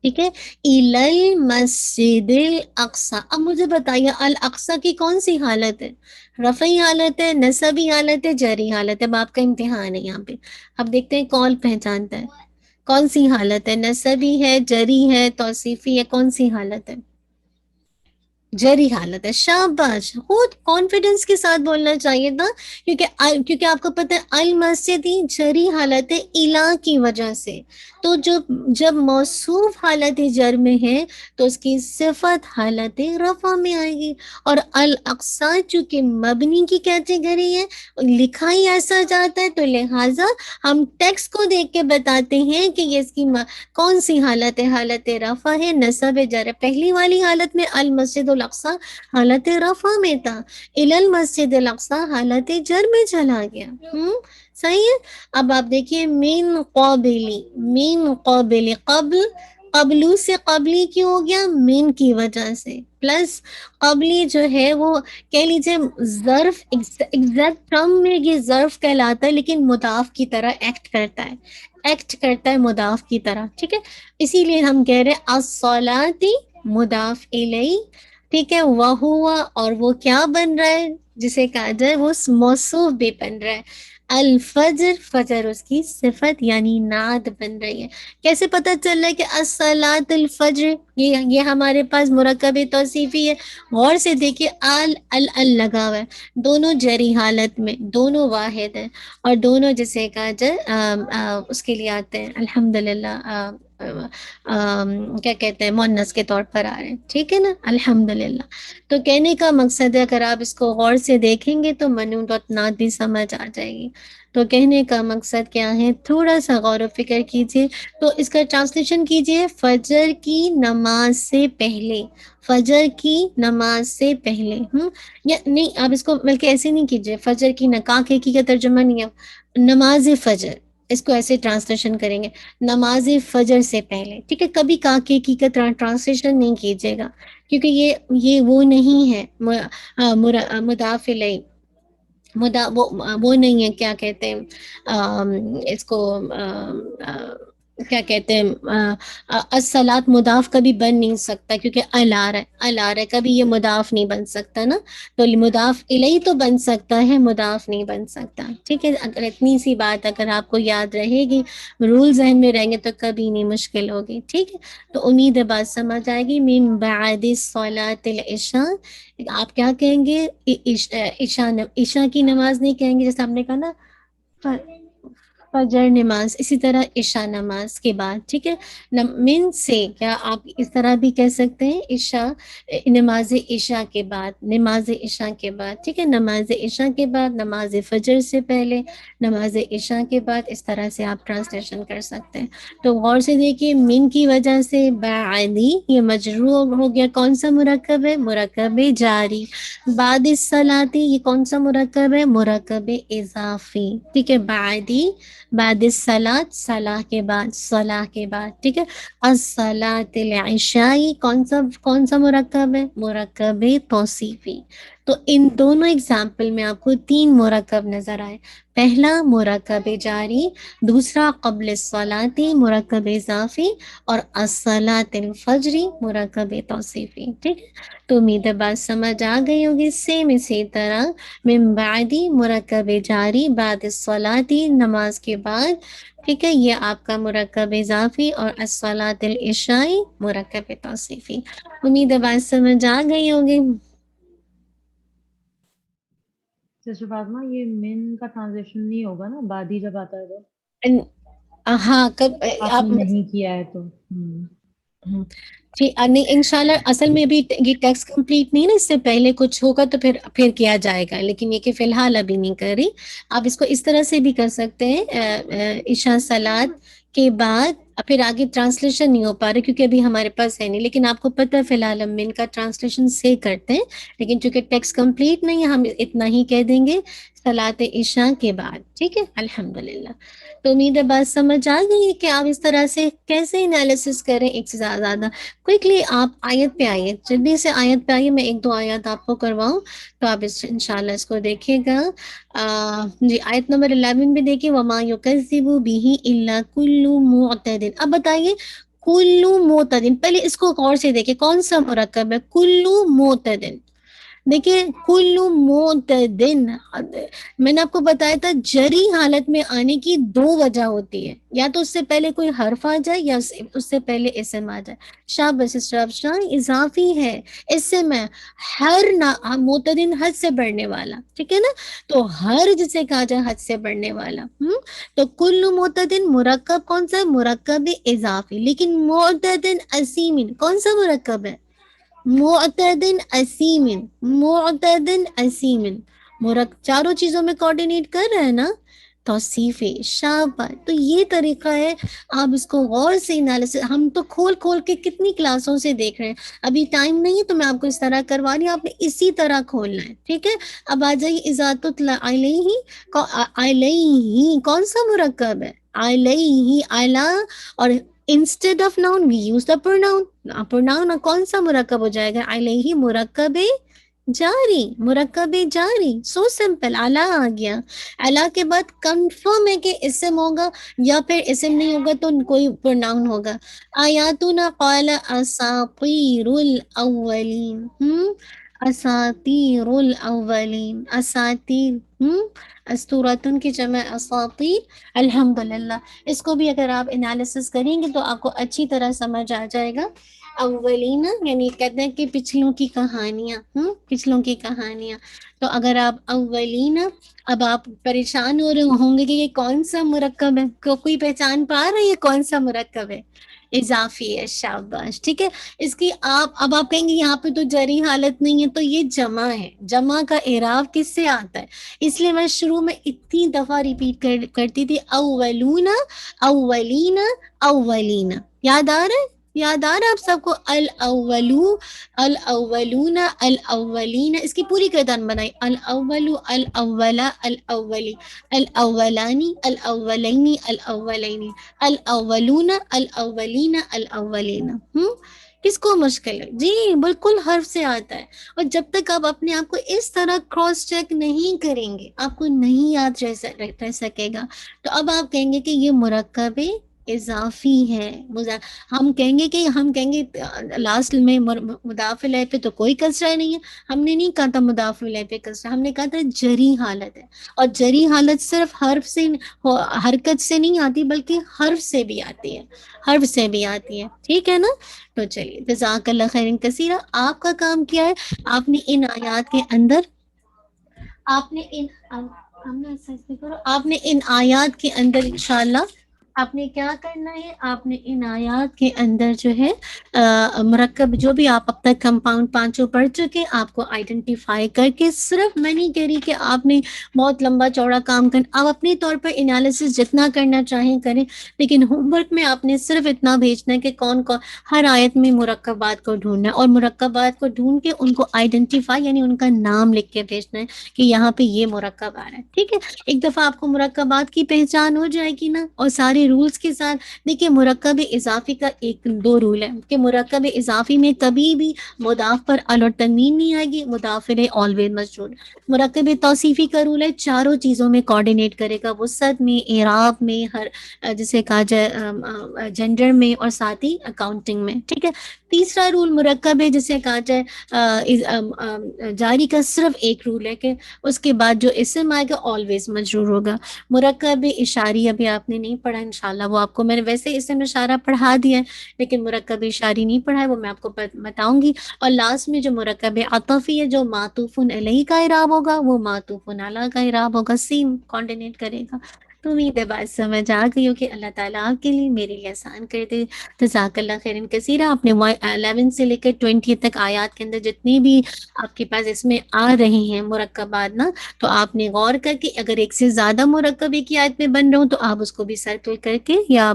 ٹھیک ہے، الى المسجد الاقصی. اب مجھے بتائیے الاقصی کی کون سی حالت ہے؟ رفعی حالت ہے، نصبی حالت ہے، جری حالت ہے؟ اب آپ کا امتحان ہے یہاں پہ. اب دیکھتے ہیں کون پہچانتا ہے کون سی حالت ہے. نصبی ہے، جری ہے، توصیفی ہے؟ کون سی حالت ہے؟ جری حالت ہے. شاباش، خود کانفیڈنس کے ساتھ بولنا چاہیے تھا، کیونکہ آپ کو پتہ ہے المسجد جری حالت ہے الا کی وجہ سے. تو جب موصوف حالت جر میں ہے تو اس کی صفت حالت رفع میں آئے گی. اور الاقصی چونکہ مبنی کی کیٹیگری ہے، لکھا ہی ایسا جاتا ہے، تو لہٰذا ہم ٹیکسٹ کو دیکھ کے بتاتے ہیں کہ یہ اس کی کون سی حالت ہے. حالت رفع ہے، نصب جر ہے. پہلی والی حالت میں المسجد الاقصی حالت رفع میں تھا، الی المسجد الاقصی حالت جر میں چلا گیا. صحیح ہے. اب آپ دیکھیے من قابلی قبلو سے قبلی کیوں ہو گیا؟ من کی وجہ سے. پلس قبلی جو ہے وہ کہہ لیجیے ظرف، ایگزیکٹ ٹرم میں یہ ظرف کہلاتا ہے، لیکن مضاف کی طرح ایکٹ کرتا ہے مضاف کی طرح. ٹھیک ہے، اسی لیے ہم کہہ رہے ہیں الصلاۃ مضاف الیہ. ٹھیک ہے، وہوا، اور وہ کیا بن رہا ہے جسے کہا جائے وہ موصوف بھی بن رہا ہے. الفجر، فجر اس کی صفت یعنی نعت بن رہی ہے. کیسے پتہ چل رہا ہے کہ الصلاۃ الفجر یہ ہمارے پاس مرکب توصیفی ہے؟ غور سے دیکھیے، ال لگا ہوا ہے، دونوں جری حالت میں، دونوں واحد ہیں، اور دونوں جسے کہا جائے اس کے لیے آتے ہیں الحمدللہ کیا کہتے ہیں مؤنث کے طور پر آ رہے ہیں. ٹھیک ہے نا، الحمدللہ. تو کہنے کا مقصد ہے اگر آپ اس کو غور سے دیکھیں گے تو منون اور نعت بھی سمجھ آ جائے گی. تو کہنے کا مقصد کیا ہے، تھوڑا سا غور و فکر کیجئے. تو اس کا ٹرانسلیشن کیجئے، فجر کی نماز سے پہلے. فجر کی نماز سے پہلے. یا نہیں، آپ اس کو بلکہ ایسے نہیں کیجئے، فجر کی نکاح کی کا ترجمہ نہیں ہے، نماز فجر، اس کو ایسے ٹرانسلیشن کریں گے، نماز فجر سے پہلے. ٹھیک ہے، کبھی کاکے کی کا ٹرانسلیشن نہیں کیجیے گا، کیونکہ یہ وہ نہیں ہے مضاف الیہ، وہ نہیں ہے، کیا کہتے ہیں اس کو کیا کہتے ہیں الصلاۃ مضاف کبھی بن نہیں سکتا، کیونکہ ال آ رہا ہے، کبھی یہ مضاف نہیں بن سکتا نا. تو مضاف الیہ تو بن سکتا ہے، مضاف نہیں بن سکتا. ٹھیک ہے، اگر اتنی سی بات اگر آپ کو یاد رہے گی، رول ذہن میں رہیں گے تو کبھی نہیں مشکل ہوگی. ٹھیک ہے، تو امید ہے بات سمجھ آئے گی. من بعد صلاۃ العشاء، آپ کیا کہیں گے؟ عشاء کی نماز نہیں کہیں گے، جیسے آپ نے کہا نا فجر نماز، اسی طرح عشاء نماز کے بعد، ٹھیک ہے. من سے کیا آپ اس طرح بھی کہہ سکتے ہیں، عشاء، نماز عشاء کے بعد، نماز عشاء کے بعد، ٹھیک ہے، نماز عشاء کے بعد، نماز فجر سے پہلے، نماز عشاء کے بعد، اس طرح سے آپ ٹرانسلیشن کر سکتے ہیں. تو غور سے دیکھیے، من کی وجہ سے بعدی یہ مجرور ہو گیا، کون سا مرکب ہے؟ مرکب جاری. بعد الصلاۃ یہ کون سا مرکب ہے؟ مرکب اضافی، ٹھیک ہے. بعدی، بعد الصلاۃ، صلاح کے بعد، صلاح کے بعد، ٹھیک ہے. الصلاۃ العشائی کون سا مرکب ہے؟ مرکب توصیفی. تو ان دونوں اگزامپل میں آپ کو 3 مرکب نظر آئے. پہلا مرکب جاری، دوسرا قبل الصلاۃ مرکب اضافی، اور الصلاۃ الفجری مرکب توصیفی، ٹھیک ہے. تو امید ہے بات سمجھ آ گئی ہوگی. سیم اسی طرح من بعدی مرکب جاری، بعد الصلاۃ نماز کے بعد، ٹھیک ہے، یہ آپ کا مرکب اضافی، اور الصلاۃ العشائی مرکب توصیفی. امید ہے بات سمجھ آ گئی ہوگی. سسٹر فاطمہ یہ من کا ٹرانزیکشن نہیں ہوگا نا بعد ہی جب آتا ہے تو؟ ہاں، کب آپ آپ نے نہیں کیا ہے تو ٹھیک نہیں، انشاءاللہ اصل میں ابھی یہ ٹیکسٹ کمپلیٹ نہیں نا، اس سے پہلے کچھ ہوگا تو پھر کیا جائے گا، لیکن یہ کہ فی الحال ابھی نہیں کر رہی. آپ اس کو اس طرح سے بھی کر سکتے ہیں، عشاء صلات کے بعد، پھر آگے ٹرانسلیشن نہیں ہو پا رہی کیونکہ ابھی ہمارے پاس ہے نہیں، لیکن آپ کو پتہ ہے فی الحال ہم ان کا ٹرانسلیشن سے کرتے ہیں، لیکن چونکہ ٹیکسٹ کمپلیٹ نہیں ہے ہم اتنا ہی کہہ دیں گے صلاۃ عشاء کے بعد، ٹھیک ہے. الحمدللہ. تو امید ہے بات سمجھ آ گئی ہے کہ آپ اس طرح سے کیسے انالیسس کریں ایک سے زیادہ. کوئکلی آپ آیت پہ آئیے، جلدی سے آیت پہ آئیے، میں 1-2 آیات آپ کو کرواؤں تو آپ انشاءاللہ اس کو دیکھیے گا. جی آیت نمبر 11 بھی دیکھیے، وما یکذب بہ الا کل معتد. اب بتائیے کلو معتدن، پہلے اس کو غور سے دیکھیں کون سا مرکب ہے؟ کلو معتدن. دیکھیے کلو معتدن، میں نے آپ کو بتایا تھا جری حالت میں آنے کی 2 وجہ ہوتی ہے، یا تو اس سے پہلے کوئی حرف آ جائے یا اس سے پہلے اسم آ جائے. شاباش شاہ اضافی ہے، اس سے میں ہر معتدن حد سے بڑھنے والا، ٹھیک ہے نا. تو ہر جسے کہا جائے حد سے بڑھنے والا. تو کل معتدن مرکب کون سا ہے؟ مرکب اضافی. لیکن معتدن اسیمن کون سا مرکب ہے؟ معتدن اسیمن. معتدن اسیمن چاروں چیزوں میں کوآرڈینیٹ کر رہے ہیں نا، توصیف. شاباش. تو یہ طریقہ ہے، آپ اس کو غور سے انالیسس، ہم تو کھول کے کتنی کلاسوں سے دیکھ رہے ہیں، ابھی ٹائم نہیں ہے تو میں آپ کو اس طرح کروا رہی ہوں، آپ نے اسی طرح کھولنا ہے، ٹھیک ہے. اب آ جائیے اذا تتلی علیہ کون سا مرکب ہے؟ علیہ، اعلیٰ، اور instead of noun we use the pronoun. Pronoun کون سا مرکب ہو جائے گا؟ علیہ مرکب جاری، مرکب جاری. So simple. اعلیٰ آ گیا، اعلیٰ کے بعد کنفرم ہے کہ اسم ہوگا، یا پھر اسم نہیں ہوگا تو کوئی پروناؤن ہوگا. آیاتنا قال اساطیر الاولین، اساطیر الاولین، اساطیر، استوراتن کی جمع اساطیر. الحمدللہ. اس کو بھی اگر آپ انالیسس کریں گے تو آپ کو اچھی طرح سمجھ آ جائے گا. اولین یعنی کہتے ہیں کہ پچھلوں کی کہانیاں، پچھلوں کی کہانیاں. تو اگر آپ اولین، اب آپ پریشان ہو رہے ہوں گے کہ یہ کون سا مرکب ہے، کوئی پہچان پا رہے ہیں کون سا مرکب ہے؟ اضافی ہے. شاباش. ٹھیک ہے. اس کی اب آپ کہیں گے یہاں پہ تو جری حالت نہیں ہے، تو یہ جمع ہے. جمع کا اعراب کس سے آتا ہے؟ اس لیے میں شروع میں اتنی دفعہ ریپیٹ کرتی تھی اولون، اولین، اولین. یاد آ رہا ہے؟ یاد آ رہا ہے آپ سب کو؟ الاولو، الاولون، الاولین. اس کی پوری کردان بنائی، الاول، الاولا، الاولی، الاولانی، الاولینی، الاولینی، الاولون، الاولین، الاولین. کس کو مشکل ہے؟ جی بالکل حرف سے آتا ہے. اور جب تک آپ اپنے آپ کو اس طرح کراس چیک نہیں کریں گے آپ کو نہیں یاد رہ سکے گا. تو اب آپ کہیں گے کہ یہ مرکب اضافی ہے. ہم کہیں گے لاسٹ میں مضاف الیہ پہ تو کوئی کسرہ نہیں ہے. ہم نے نہیں کہا تھا مضاف الیہ پہ کسرہ، ہم نے کہا تھا جری حالت ہے. اور جری حالت صرف حرف سے، حرکت سے نہیں آتی بلکہ حرف سے بھی آتی ہے، حرف سے بھی آتی ہے. ٹھیک ہے نا. تو چلیے جزاک اللہ خیرن کثیرہ. آپ کا کام کیا ہے؟ آپ نے ان آیات کے اندر، آپ نے آپ نے ان آیات کے اندر انشاءاللہ آپ نے کیا کرنا ہے، آپ نے ان آیات کے اندر جو ہے مرکب جو بھی آپ اب تک کمپاؤنڈ پانچوں پڑھ چکے، آپ کو آئیڈینٹیفائی کر کے، صرف میں نہیں کہہ رہی کہ آپ نے بہت لمبا چوڑا کام کرنا، آپ اپنے طور پر انالیسس جتنا کرنا چاہیں کریں، لیکن ہوم ورک میں آپ نے صرف اتنا بھیجنا ہے کہ کون کون ہر آیت میں مرکبات کو ڈھونڈنا ہے، اور مرکبات کو ڈھونڈ کے ان کو آئیڈینٹیفائی یعنی ان کا نام لکھ کے بھیجنا ہے کہ یہاں پہ یہ مرکب آ رہا ہے، ٹھیک ہے۔ ایک دفعہ آپ کو مرکبات کی پہچان ہو جائے گی نا، اور سارے رولز کے ساتھ، دیکھیے مرکب اضافی کا ایک دو رول ہے کہ مرکب اضافی میں کبھی بھی مضاف پر ال اور تنوین نہیں آئے گی، مضاف الیہ آلویز مسجود۔ مرکب توصیفی کا رول ہے چاروں چیزوں میں کوآرڈینیٹ کرے گا، وسعت میں، اعراب میں، ہر جسے کہا جائے جینڈر میں، اور ساتھ ہی اکاؤنٹنگ میں، ٹھیک ہے۔ تیسرا رول مرکب ہے جسے کہا جائے جاری کا صرف ایک رول ہے کہ اس کے بعد جو اسم آئے گا آلویز مجرور ہوگا۔ مرکب اشاری ابھی آپ نے نہیں پڑھا انشاءاللہ، وہ آپ کو میں نے ویسے اسم اشارہ پڑھا دیا ہے، لیکن مرکب اشاری نہیں پڑھا ہے، وہ میں آپ کو بتاؤں گی۔ اور لاسٹ میں جو مرکب عطفی ہے، جو معطوف علیہ کا اعراب ہوگا، وہ معطوف علی کا اعراب ہوگا، سیم کوآرڈینیٹ کرے گا۔ تو امید ہے بات سمجھ آ گئی ہو کہ اللہ تعالیٰ آپ کے لیے میرے لیے آسان کر دے۔ جزاک اللہ خیرن کثیرہ۔ آپ نے 11 سے لے کر 20 تک آیات کے اندر جتنی بھی آپ کے پاس اس میں آ رہے ہیں مرکبات نا، تو آپ نے غور کر کے اگر ایک سے زیادہ مرکب ایک ہی آیت میں بن رہے ہوں تو آپ اس کو بھی سرکل کر کے یا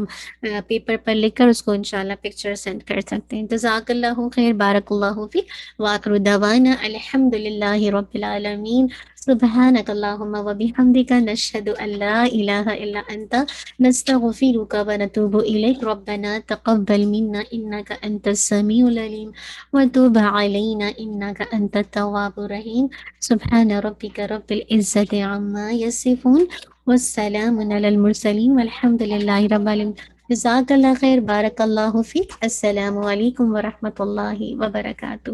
پیپر پر لکھ کر اس کو انشاءاللہ پکچر سینڈ کر سکتے ہیں۔ جزاک اللہ خیر، بارک اللہ فیک، وآخر دعوانا الحمد للہ رب العالمین۔ سبحانک اللہم وبحمدک، نشہد ان لا الہ الا انت، نستغفرک ونتوب الیک، ربنا تقبل منا انک انت السمیع العلیم وتب علینا انک انت التواب الرحیم۔ سبحان ربک رب العزت عما یصفون والسلام علی المرسلین والحمد للہ رب العالمین۔ جزاک اللہ خیر، بارک اللہ فیک۔ السلام علیکم ورحمۃ اللہ وبرکاتہ۔